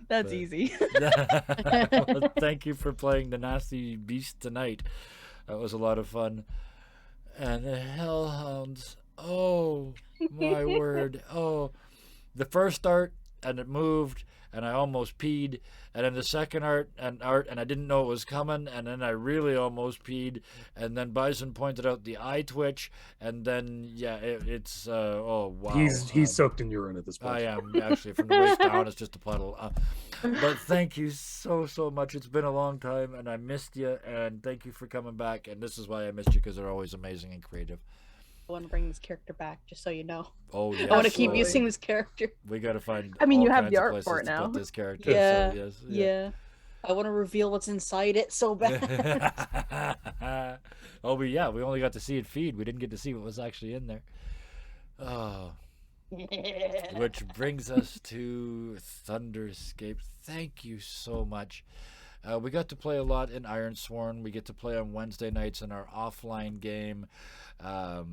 that's easy. well, thank you for playing the Nasty Beast tonight. That was a lot of fun. And the Hellhounds. Oh, my word. Oh, the first art, and it moved, and I almost peed. And then the second art, and I didn't know it was coming, and then I really almost peed. And then Bison pointed out the eye twitch, and then, yeah, it's, oh, wow. he's soaked in urine at this point. I am, actually. From the waist down, it's just a puddle. But thank you so, so much. It's been a long time, and I missed you, and thank you for coming back. And this is why I missed you, because they're always amazing and creative. I want to bring this character back, just so you know. Oh, yeah. I want to keep Absolutely. using this character. We got to find I mean, all you have kinds the of art places for it to now. put this character. Yeah, So, yes, yeah. I want to reveal what's inside it so bad. Oh, we only got to see it feed. We didn't get to see what was actually in there. Oh. Which brings us to Thunderscape. Thank you so much. We got to play a lot in Ironsworn. We get to play on Wednesday nights in our offline game. I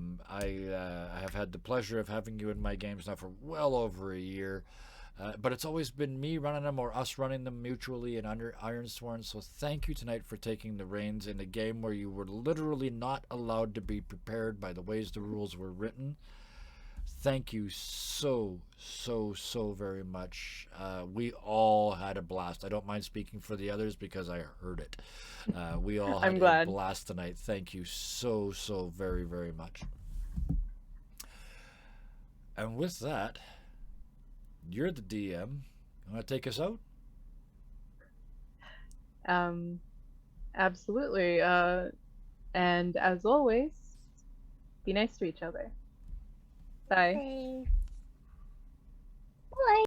have had the pleasure of having you in my games now for well over a year. But it's always been me running them or us running them mutually in under Ironsworn. So thank you tonight for taking the reins in a game where you were literally not allowed to be prepared by the ways the rules were written. Thank you so, so, so very much. We all had a blast. I don't mind speaking for the others because I heard it. We all had I'm a glad. blast tonight. Thank you so, so very, very much. And with that, you're the DM. You want to take us out? Absolutely. And as always, be nice to each other. Bye. Okay. Bye.